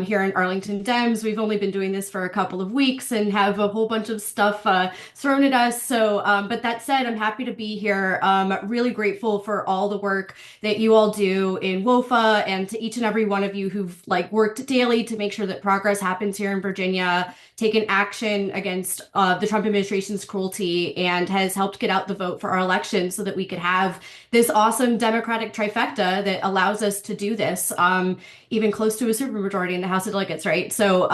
here in Arlington Dems. We've only been doing this for a couple of weeks and have a whole bunch of stuff thrown at us. So, but that said, I'm happy to be here. Really grateful for all the work that you all do in WOFA and to each and every one of you who've worked daily to make sure that progress happens here in Virginia, taken action against the Trump administration's cruelty, and has helped get out the vote for our election so that we could have this awesome Democratic trifecta that allows us to do this, even close to a supermajority in the House of Delegates, right? So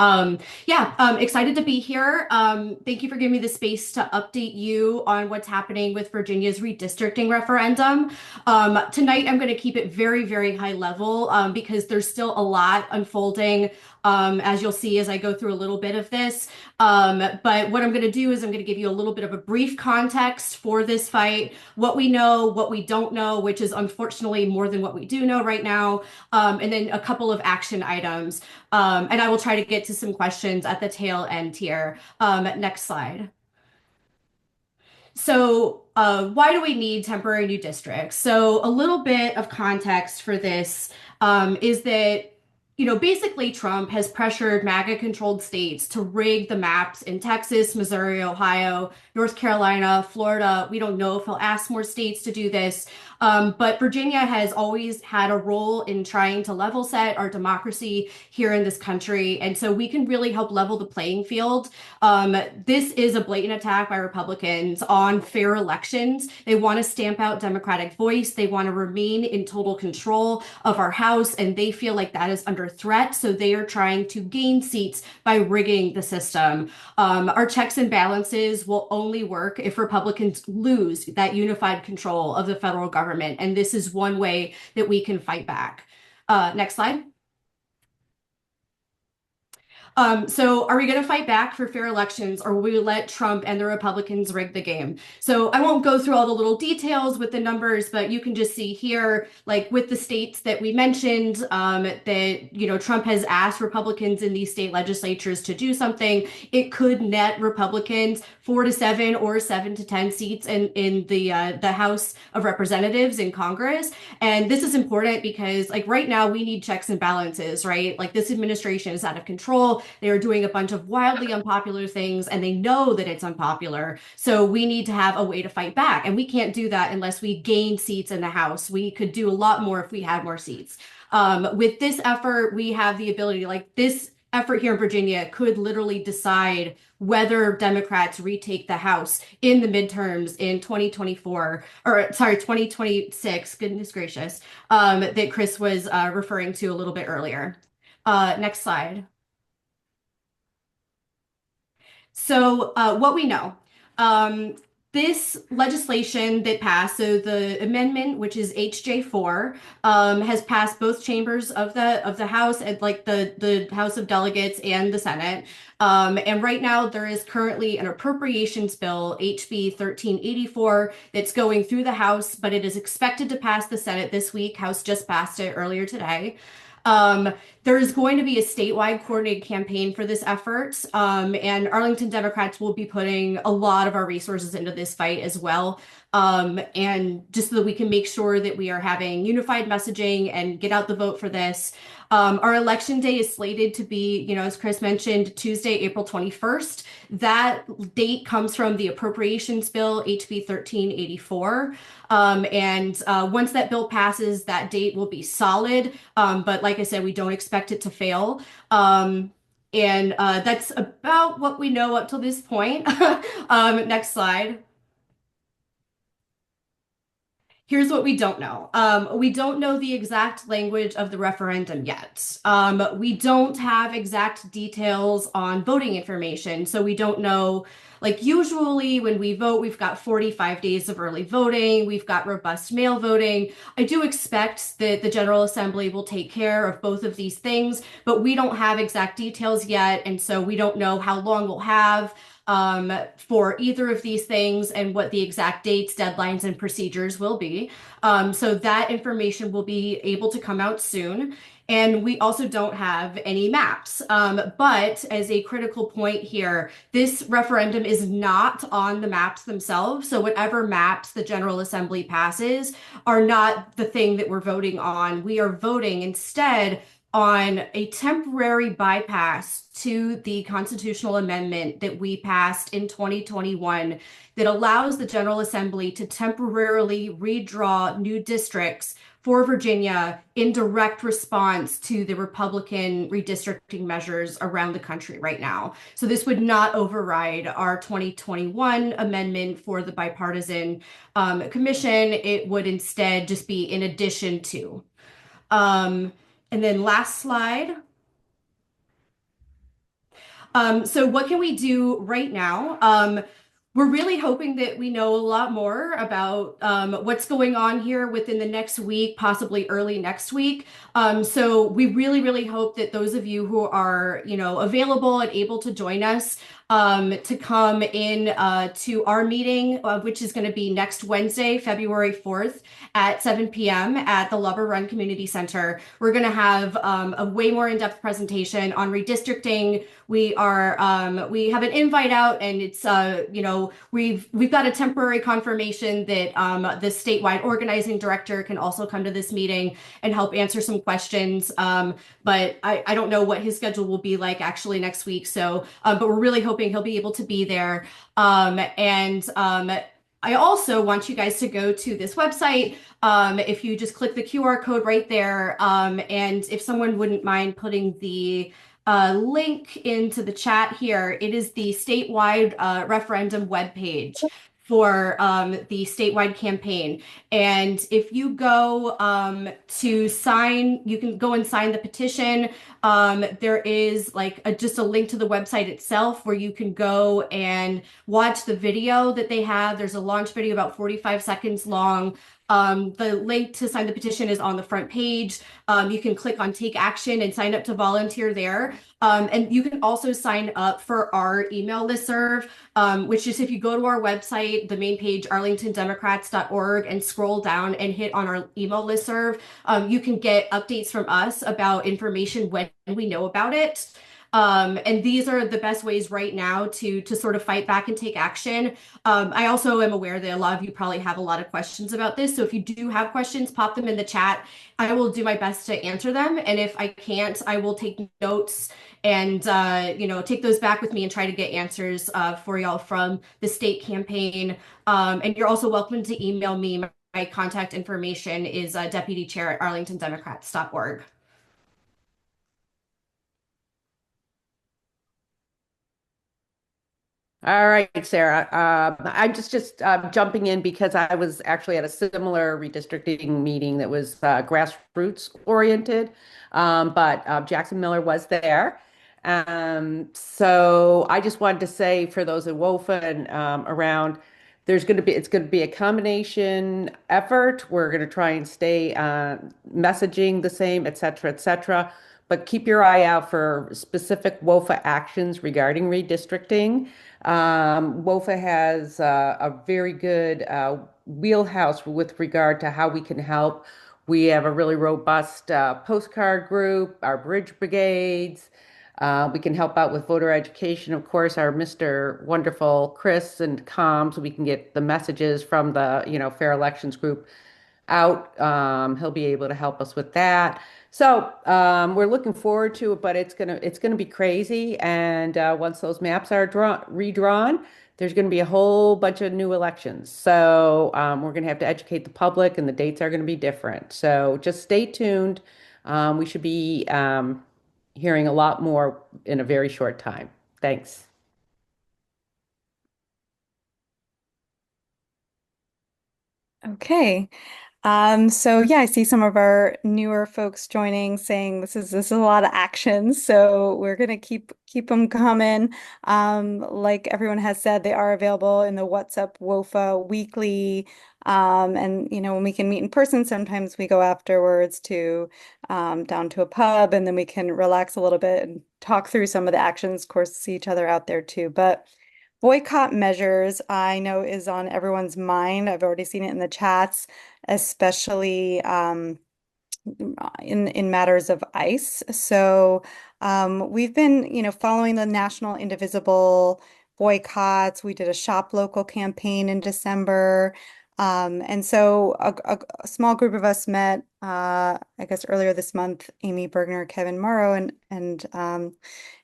yeah, excited to be here. Thank you for giving me the space to update you on what's happening with Virginia's redistricting referendum. Tonight, I'm going to keep it very, very high level because there's still a lot unfolding, as you'll see as I go through a little bit of this. But what I'm going to do is I'm going to give you a little bit of a brief context for this fight, what we know, what we don't know, which is unfortunately more than what we do know right now, and then a couple of action items. And I will try to get to some questions at the tail end here. Next slide. So why do we need temporary new districts? So a little bit of context for this is that basically Trump has pressured MAGA-controlled states to rig the maps in Texas, Missouri, Ohio, North Carolina, Florida. We don't know if he'll ask more states to do this. But Virginia has always had a role in trying to level set our democracy here in this country. And so we can really help level the playing field. This is a blatant attack by Republicans on fair elections. They want to stamp out Democratic voice. They want to remain in total control of our House, and they feel like that is under threat. So they are trying to gain seats by rigging the system. Our checks and balances will only work if Republicans lose that unified control of the federal government. And this is one way that we can fight back. Next slide. So are we going to fight back for fair elections, or will we let Trump and the Republicans rig the game? So I won't go through all the little details with the numbers, but you can just see here, with the states that we mentioned, that, Trump has asked Republicans in these state legislatures to do something. It could net Republicans 4 to 7 or 7 to 10 seats in the House of Representatives in Congress. And this is important because right now we need checks and balances, right? This administration is out of control. They are doing a bunch of wildly unpopular things, and they know that it's unpopular. So we need to have a way to fight back. And we can't do that unless we gain seats in the House. We could do a lot more if we had more seats. With this effort, we have the ability, this effort here in Virginia could literally decide whether Democrats retake the House in the midterms in 2024, or sorry, 2026, goodness gracious, that Chris was referring to a little bit earlier. Next slide. So what we know, this legislation that passed, so the amendment, which is HJ4, has passed both chambers of the House, and the House of Delegates and the Senate. And right now there is currently an appropriations bill, HB 1384, that's going through the House, but it is expected to pass the Senate this week. House just passed it earlier today. There is going to be a statewide coordinated campaign for this effort, and Arlington Democrats will be putting a lot of our resources into this fight as well, and just so that we can make sure that we are having unified messaging and get out the vote for this. Our election day is slated to be, as Chris mentioned, Tuesday, April 21st. That date comes from the appropriations bill, HB 1384. And once that bill passes, that date will be solid. But like I said, we don't expect it to fail. And that's about what we know up till this point. Next slide. Here's what we don't know. We don't know the exact language of the referendum yet. We don't have exact details on voting information. So we don't know, like usually when we vote, we've got 45 days of early voting. We've got robust mail voting. I do expect that the General Assembly will take care of both of these things, but we don't have exact details yet. And so we don't know how long we'll have for either of these things and what the exact dates, deadlines, and procedures will be. So that information will be able to come out soon. And we also don't have any maps. But as a critical point here, this referendum is not on the maps themselves. So whatever maps the General Assembly passes are not the thing that we're voting on. We are voting instead on a temporary bypass to the constitutional amendment that we passed in 2021 that allows the General Assembly to temporarily redraw new districts for Virginia in direct response to the Republican redistricting measures around the country right now. So this would not override our 2021 amendment for the bipartisan commission. It would instead just be in addition to. And then last slide. So what can we do right now? We're really hoping that we know a lot more about what's going on here within the next week, possibly early next week. So we really, really hope that those of you who are, available and able to join us to come in to our meeting, which is going to be next Wednesday, February 4th at 7 p.m. at the Lover Run Community Center. We're going to have a way more in-depth presentation on redistricting. We have an invite out, and it's we've got a temporary confirmation that the statewide organizing director can also come to this meeting and help answer some questions. But I don't know what his schedule will be like actually next week. So, but we're really hoping he'll be able to be there. I also want you guys to go to this website. If you just click the QR code right there, and if someone wouldn't mind putting the link into the chat here, it is the statewide referendum webpage for the statewide campaign. And if you go to sign, you can go and sign the petition. There is just a link to the website itself where you can go and watch the video that they have. There's a launch video about 45 seconds long. The link to sign the petition is on the front page. You can click on take action and sign up to volunteer there. And you can also sign up for our email listserv, which is if you go to our website, the main page, arlingtondemocrats.org, and scroll down and hit on our email listserv, you can get updates from us about information when we know about it. And these are the best ways right now to sort of fight back and take action. I also am aware that a lot of you probably have a lot of questions about this. So if you do have questions, pop them in the chat. I will do my best to answer them. And if I can't, I will take notes and take those back with me and try to get answers for y'all from the state campaign. And you're also welcome to email me. My contact information is deputychair@arlingtondemocrats.org. All right, Sarah. I'm just jumping in because I was actually at a similar redistricting meeting that was grassroots oriented, but Jackson Miller was there. So I just wanted to say for those in WOFA and around, it's going to be a combination effort. We're going to try and stay messaging the same, et cetera, et cetera. But keep your eye out for specific WOFA actions regarding redistricting. WOFA has a very good wheelhouse with regard to how we can help. We have a really robust postcard group, our bridge brigades. We can help out with voter education. Of course, our Mr. Wonderful Chris and comms, we can get the messages from the, Fair Elections group out. He'll be able to help us with that. So we're looking forward to it, but it's gonna be crazy. And once those maps are redrawn, there's going to be a whole bunch of new elections. So we're going to have to educate the public, and the dates are going to be different. So just stay tuned. We should be hearing a lot more in a very short time. Thanks. Okay. So yeah, I see some of our newer folks joining, saying this is a lot of action. So we're gonna keep them coming. Like everyone has said, they are available in the What's Up WOFA weekly. And when we can meet in person, sometimes we go afterwards to down to a pub, and then we can relax a little bit and talk through some of the actions. Of course, see each other out there too. But boycott measures, I know, is on everyone's mind. I've already seen it in the chats, especially in matters of ICE. So we've been, following the National Indivisible boycotts. We did a Shop Local campaign in December. And so a small group of us met, I guess earlier this month. Amy Bergner, Kevin Morrow, and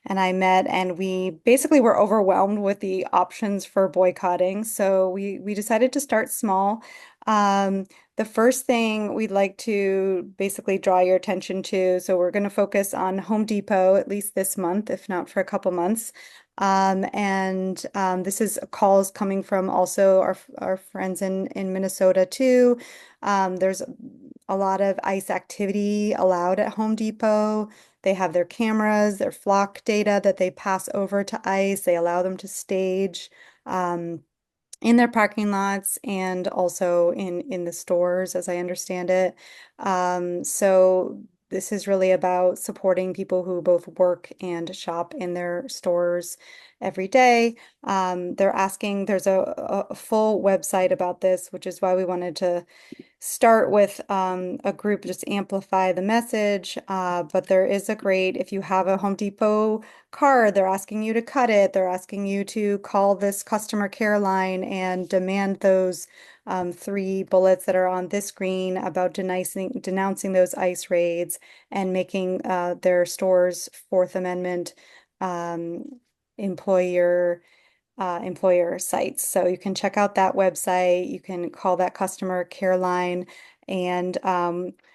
I met, and we basically were overwhelmed with the options for boycotting. So we decided to start small. Um, the first thing we'd like to basically draw your attention to, so we're going to focus on Home Depot at least this month, if not for a couple months. And this is calls coming from also our friends in Minnesota too. There's a lot of ICE activity allowed at Home Depot. They have their cameras, their flock data that they pass over to ICE. They allow them to stage. In their parking lots and also in the stores, as I understand it. So this is really about supporting people who both work and shop in their stores every day. They're asking, there's a full website about this, which is why we wanted to start with a group, just amplify the message. But there is a great, if you have a Home Depot card, they're asking you to cut it. They're asking you to call this customer care line and demand those three bullets that are on this screen about denouncing those ICE raids and making their stores Fourth Amendment um, employer employer sites. So you can check out that website. You can call that customer care line. And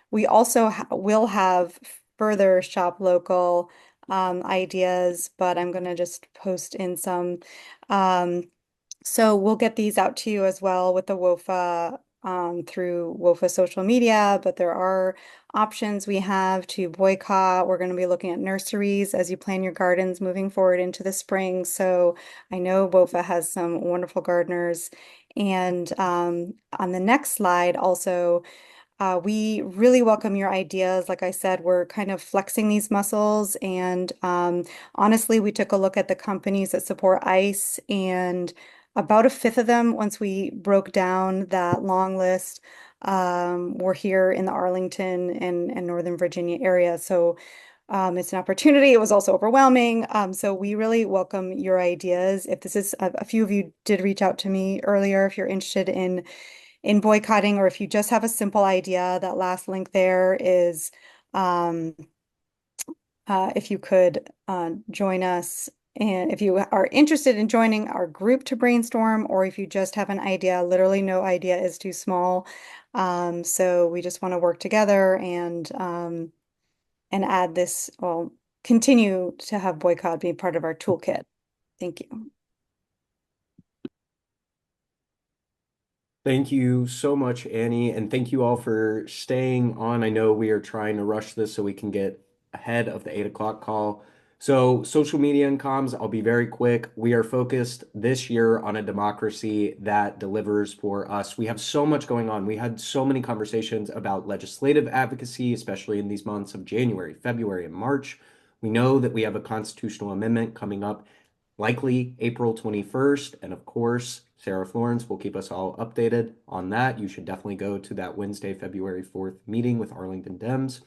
we also will have further shop local ideas, but I'm going to just post in some. Um, so we'll get these out to you as well with the WOFA through WOFA social media, but there are options we have to boycott. We're going to be looking at nurseries as you plan your gardens moving forward into the spring. So I know WOFA has some wonderful gardeners. And on the next slide, also, we really welcome your ideas. Like I said, we're kind of flexing these muscles. And honestly, we took a look at the companies that support ICE, and about a fifth of them, once we broke down that long list, were here in the Arlington and Northern Virginia area. So it's an opportunity. It was also overwhelming. So we really welcome your ideas. If this is a few of you did reach out to me earlier, if you're interested in boycotting, or if you just have a simple idea, that last link there is um, if you could join us. And if you are interested in joining our group to brainstorm, or if you just have an idea, literally no idea is too small. So we just want to work together and add this, well, continue to have boycott be part of our toolkit. Thank you. Thank you so much, Annie, and thank you all for staying on. I know we are trying to rush this so we can get ahead of the 8 o'clock call. So, social media and comms, I'll be very quick. We are focused this year on a democracy that delivers for us. We have so much going on. We had so many conversations about legislative advocacy, especially in these months of January, February, and March. We know that we have a constitutional amendment coming up likely April 21st. And of course, Sarah Florence will keep us all updated on that. You should definitely go to that Wednesday, February 4th meeting with Arlington Dems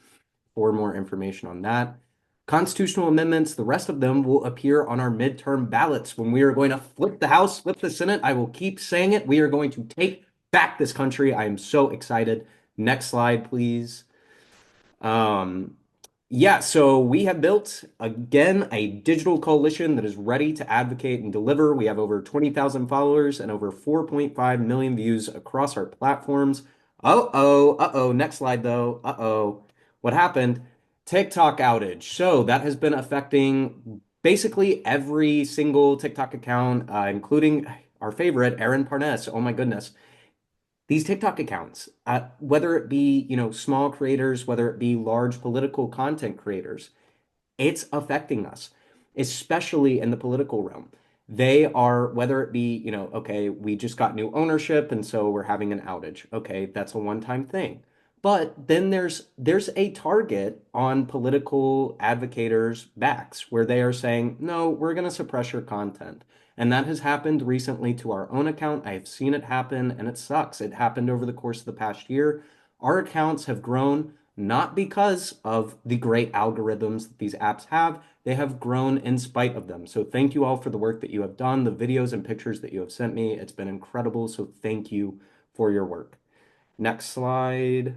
for more information on that. Constitutional amendments, the rest of them will appear on our midterm ballots when we are going to flip the House, flip the Senate. I will keep saying it. We are going to take back this country. I am so excited. Next slide, please. Yeah, so we have built, again, a digital coalition that is ready to advocate and deliver. We have over 20,000 followers and over 4.5 million views across our platforms. Next slide, though. What happened? TikTok outage. So that has been affecting basically every single TikTok account, including our favorite, Erin Parnes. Oh my goodness. these TikTok accounts, whether it be, small creators, whether it be large political content creators, it's affecting us, especially in the political realm. They are, whether it be, okay, we just got new ownership and so we're having an outage. Okay, that's a one-time thing. But then there's a target on political advocators' backs where they are saying, no, we're going to suppress your content. And that has happened recently to our own account. I have seen it happen and it sucks. It happened over the course of the past year. Our accounts have grown not because of the great algorithms that these apps have. They have grown in spite of them. So thank you all for the work that you have done, the videos and pictures that you have sent me. It's been incredible. So thank you for your work. Next slide.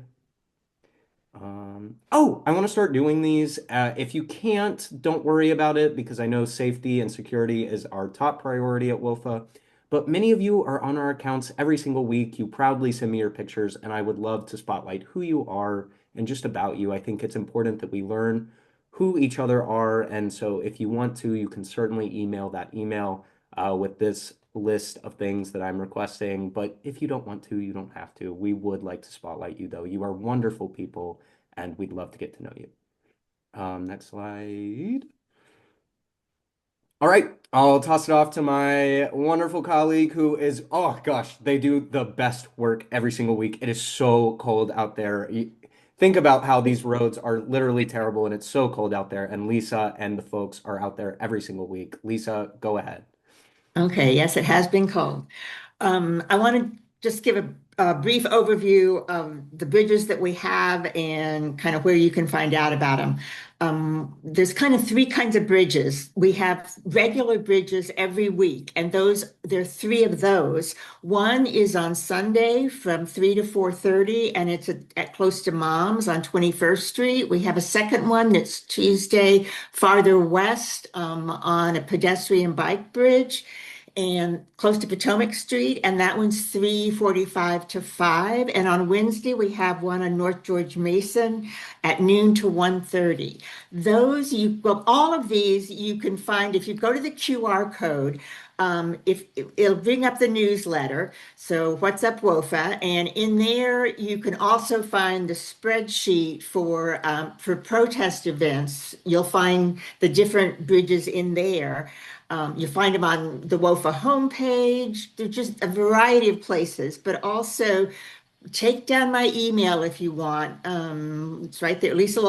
Oh, I want to start doing these. If you can't, don't worry about it because I know safety and security is our top priority at WOFA. But many of you are on our accounts every single week. You proudly send me your pictures, and I would love to spotlight who you are and just about you. I think it's important that we learn who each other are. And so if you want to, you can certainly email that email with this list of things that I'm requesting. But if you don't want to, you don't have to. We would like to spotlight you, though. You are wonderful people, and we'd love to get to know you. Next slide. All right, I'll toss it off to my wonderful colleague who is, oh gosh, they do the best work every single week. It is so cold out there. Think about how these roads are literally terrible and it's so cold out there. And Lisa and the folks are out there every single week. Lisa, go ahead. Okay, yes, it has been cold. I want to just give a brief overview of the bridges that we have and kind of where you can find out about them. There's kind of three kinds of bridges. We have regular bridges every week, and there are three of those. One is on Sunday from 3 to 4:30, and it's at close to Mom's on 21st Street. We have a second one that's Tuesday farther west on a pedestrian bike bridge and close to Potomac Street, and that one's 3:45 to 5. And on Wednesday, we have one on North George Mason at noon to 1:30. Well, all of these you can find if you go to the QR code. If it'll bring up the newsletter, so what's up WOFA, and in there you can also find the spreadsheet for protest events. You'll find the different bridges in there. You'll find them on the WOFA homepage. There's just a variety of places, but also take down my email if you want. It's right there, Lisa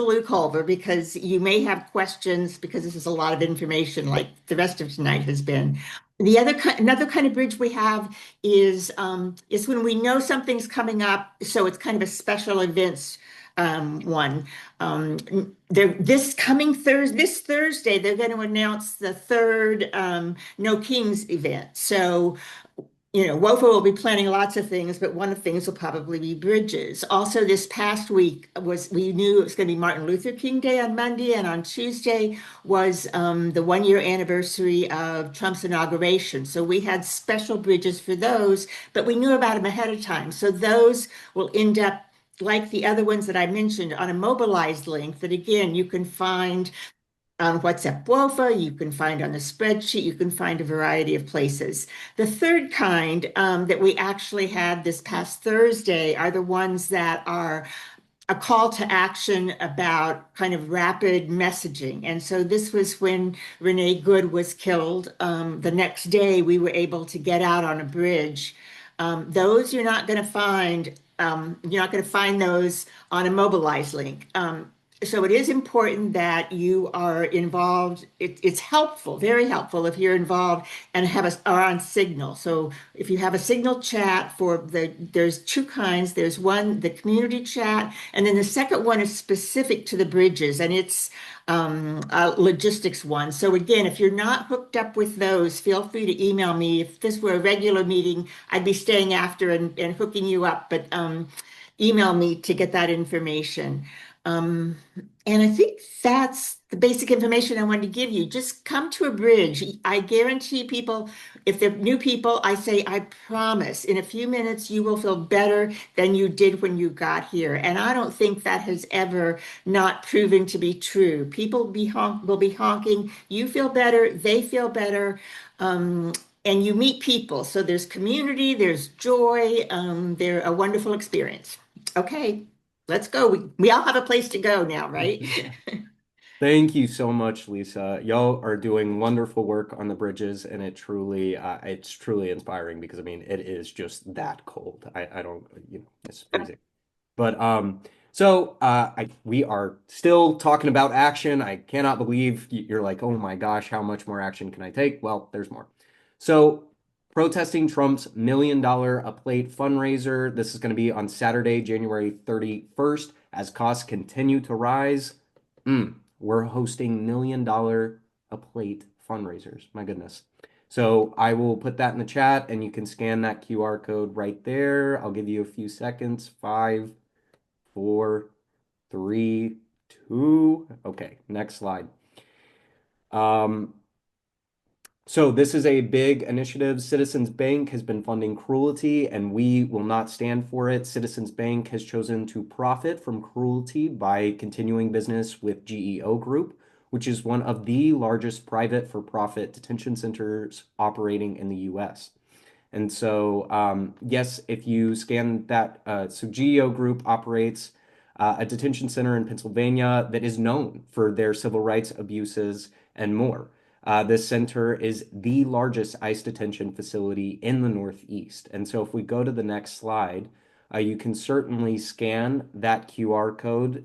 Lou Culver, because you may have questions because this is a lot of information like the rest of tonight has been. Another kind of bridge we have is when we know something's coming up, so it's kind of a special events one. This Thursday, they're going to announce the third No Kings event. So WOFA will be planning lots of things, but one of the things will probably be bridges. Also, this past week we knew it was going to be Martin Luther King Day on Monday, and on Tuesday was the 1 year anniversary of Trump's inauguration. So we had special bridges for those, but we knew about them ahead of time. So those will end up like the other ones that I mentioned on a mobilized link that again you can find on WhatsApp WOFA, you can find on the spreadsheet, you can find a variety of places. The third kind that we actually had this past Thursday are the ones that are a call to action about kind of rapid messaging. And so this was when Renee Good was killed. The next day, we were able to get out on a bridge. Those you're not going to find. You're not going to find those on a mobilized link. So it is important that you are involved. It's helpful, very helpful if you're involved and are on Signal. So if you have a Signal chat there's two kinds. There's one, the community chat, and then the second one is specific to the bridges, and it's a logistics one. So again, if you're not hooked up with those, feel free to email me. If this were a regular meeting, I'd be staying after and hooking you up, but email me to get that information. And I think that's the basic information I wanted to give you. Just come to a bridge. I guarantee people, if they're new people, I say, I promise in a few minutes you will feel better than you did when you got here. And I don't think that has ever not proven to be true. People will be honking. You feel better. They feel better. and you meet people. So there's community, there's joy, they're a wonderful experience. Okay, let's go. We all have a place to go now, right? Thank you so much, Lisa. Y'all are doing wonderful work on the bridges, and it's truly inspiring because I mean, it is just that cold. I don't, it's freezing. But we are still talking about action. I cannot believe you're like, oh my gosh, how much more action can I take? Well, there's more. So, protesting Trump's $1 million a plate fundraiser. This is going to be on Saturday, January 31st, as costs continue to rise. We're hosting $1 million a plate fundraisers. My goodness. So I will put that in the chat and you can scan that QR code right there. I'll give you a few seconds. 5, 4, 3, 2. Okay, next slide. So this is a big initiative. Citizens Bank has been funding cruelty, and we will not stand for it. Citizens Bank has chosen to profit from cruelty by continuing business with GEO Group, which is one of the largest private for-profit detention centers operating in the U.S. And so, yes, if you scan that, so GEO Group operates a detention center in Pennsylvania that is known for their civil rights abuses and more. This center is the largest ICE detention facility in the Northeast. And so if we go to the next slide, you can certainly scan that QR code.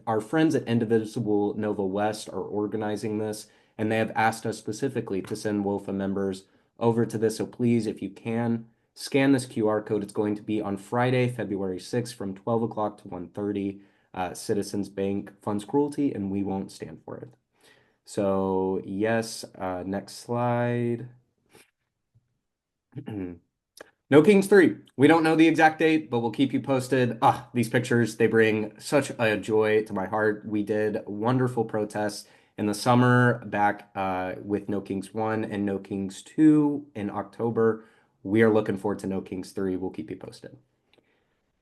Our friends at Indivisible Nova West are organizing this, and they have asked us specifically to send WOFA members over to this. So please, if you can, scan this QR code. It's going to be on Friday, February 6th from 12 o'clock to 1:30. Citizens Bank funds cruelty, and we won't stand for it. So yes, next slide. No Kings 3. We don't know the exact date, but we'll keep you posted. These pictures, they bring such a joy to my heart. We did wonderful protests in the summer back with No Kings 1 and No Kings 2 in October. We are looking forward to No Kings 3. We'll keep you posted.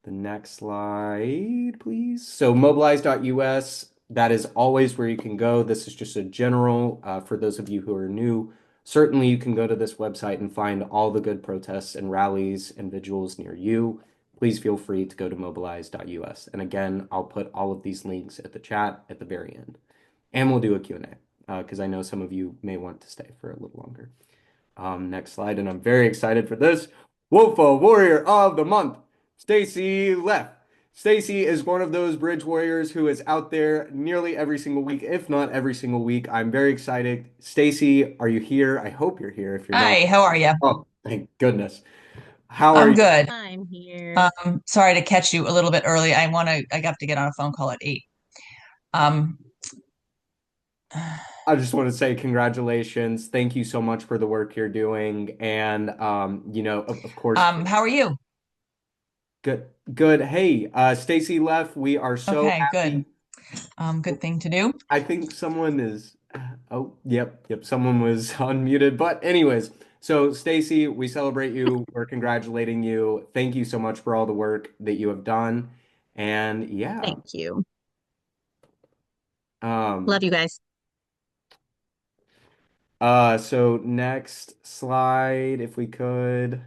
The next slide, please. So mobilize.us, that is always where you can go. This is just a general, for those of you who are new, certainly you can go to this website and find all the good protests and rallies and vigils near you. Please feel free to go to mobilize.us. And again, I'll put all of these links at the chat at the very end. And we'll do a Q&A, because I know some of you may want to stay for a little longer. Next slide, and I'm very excited for this. WOFA Warrior of the Month, Stacy Leff. Stacy is one of those bridge warriors who is out there nearly every single week, if not every single week. I'm very excited. Stacy, are you here? I hope you're here. If you're not, Hi, how are you? oh, thank goodness. How are I'm you? good. I'm here. Sorry to catch you a little bit early. I got to get on a phone call at 8. Um, I just want to say congratulations. Thank you so much for the work you're doing. And of course, how are you? good, good. Hey, Stacy Leff, we are so Okay, happy. Good thing to do. I think someone is, oh, yep, someone was unmuted. But anyways, so Stacy, we celebrate you. We're congratulating you. Thank you so much for all the work that you have done. And yeah. Thank you. Love you guys. So next slide, if we could.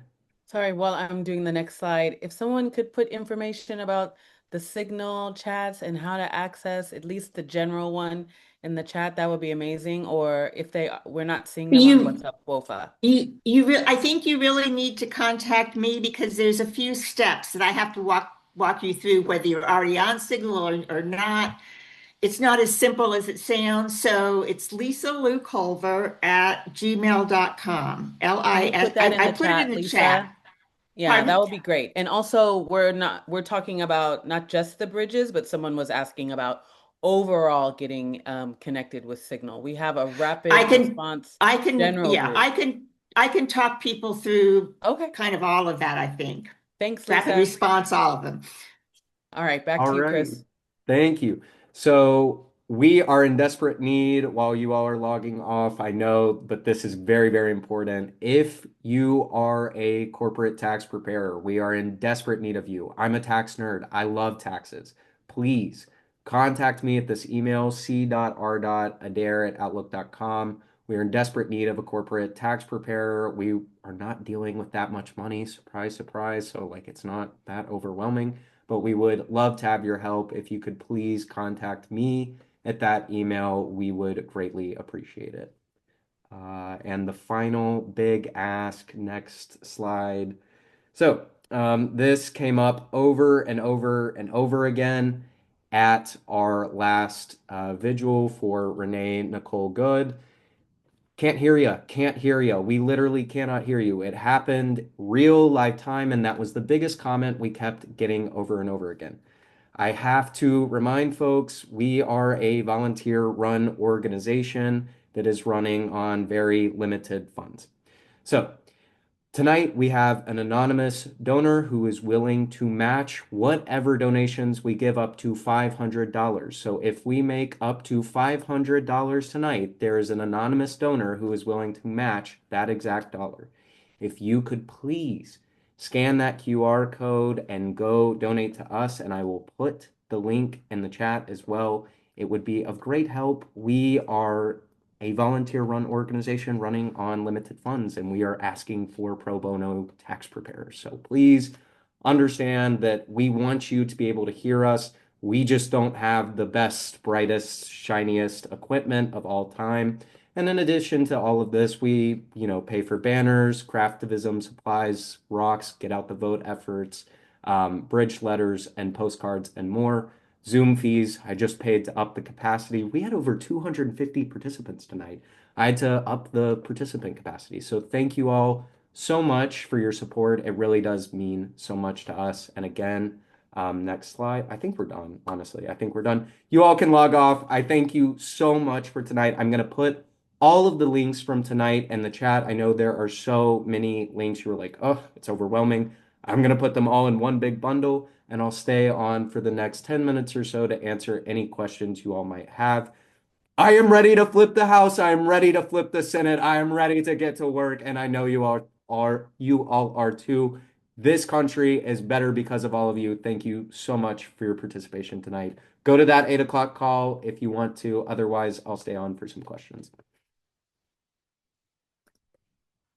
Sorry, while I'm doing the next slide, if someone could put information about the Signal chats and how to access at least the general one in the chat, that would be amazing. Or if we're not seeing them on What's Up, WOFA. I think you really need to contact me because there's a few steps that I have to walk you through, whether you're already on Signal or not. It's not as simple as it sounds. So it's Lisa Lou Culver at gmail.com. Put that in I the put chat, it in the Lisa. chat. Yeah, Pardon? that would be great. And also we're talking about not just the bridges, but someone was asking about overall getting connected with Signal. We have a rapid response general group. I can talk people through Okay. kind of all of that, I think. Thanks, Rapid Lisa. response, all of them. All right, back to you, Chris. Thank you. So we are in desperate need while you all are logging off. I know, but this is very, very important. If you are a corporate tax preparer, we are in desperate need of you. I'm a tax nerd. I love taxes. Please contact me at this email, c.r.adair@outlook.com. We are in desperate need of a corporate tax preparer. We are not dealing with that much money, surprise, surprise. So like it's not that overwhelming, but we would love to have your help. If you could please contact me at that email, we would greatly appreciate it. And the final big ask, next slide. So this came up over and over and over again at our last vigil for Renee Nicole Good. Can't hear you. Can't hear you. We literally cannot hear you. It happened real live time, and that was the biggest comment we kept getting over and over again. I have to remind folks, we are a volunteer-run organization that is running on very limited funds. So tonight, we have an anonymous donor who is willing to match whatever donations we give up to $500. So if we make up to $500 tonight, there is an anonymous donor who is willing to match that exact dollar. If you could please scan that QR code and go donate to us, and I will put the link in the chat as well. It would be of great help. We are a volunteer-run organization running on limited funds, and we are asking for pro bono tax preparers. So please understand that we want you to be able to hear us. We just don't have the best, brightest, shiniest equipment of all time. And in addition to all of this, we, pay for banners, craftivism supplies, rocks, get out the vote efforts, bridge letters and postcards and more. Zoom fees, I just paid to up the capacity. We had over 250 participants tonight. I had to up the participant capacity. So thank you all so much for your support. It really does mean so much to us. And again, next slide. I think we're done, honestly. I think we're done. You all can log off. I thank you so much for tonight. I'm going to put all of the links from tonight in the chat. I know there are so many links. You were like, oh, it's overwhelming. I'm going to put them all in one big bundle, and I'll stay on for the next 10 minutes or so to answer any questions you all might have. I am ready to flip the House. I am ready to flip the Senate. I am ready to get to work, and I know you all are too. This country is better because of all of you. Thank you so much for your participation tonight. Go to that 8 o'clock call if you want to. Otherwise, I'll stay on for some questions.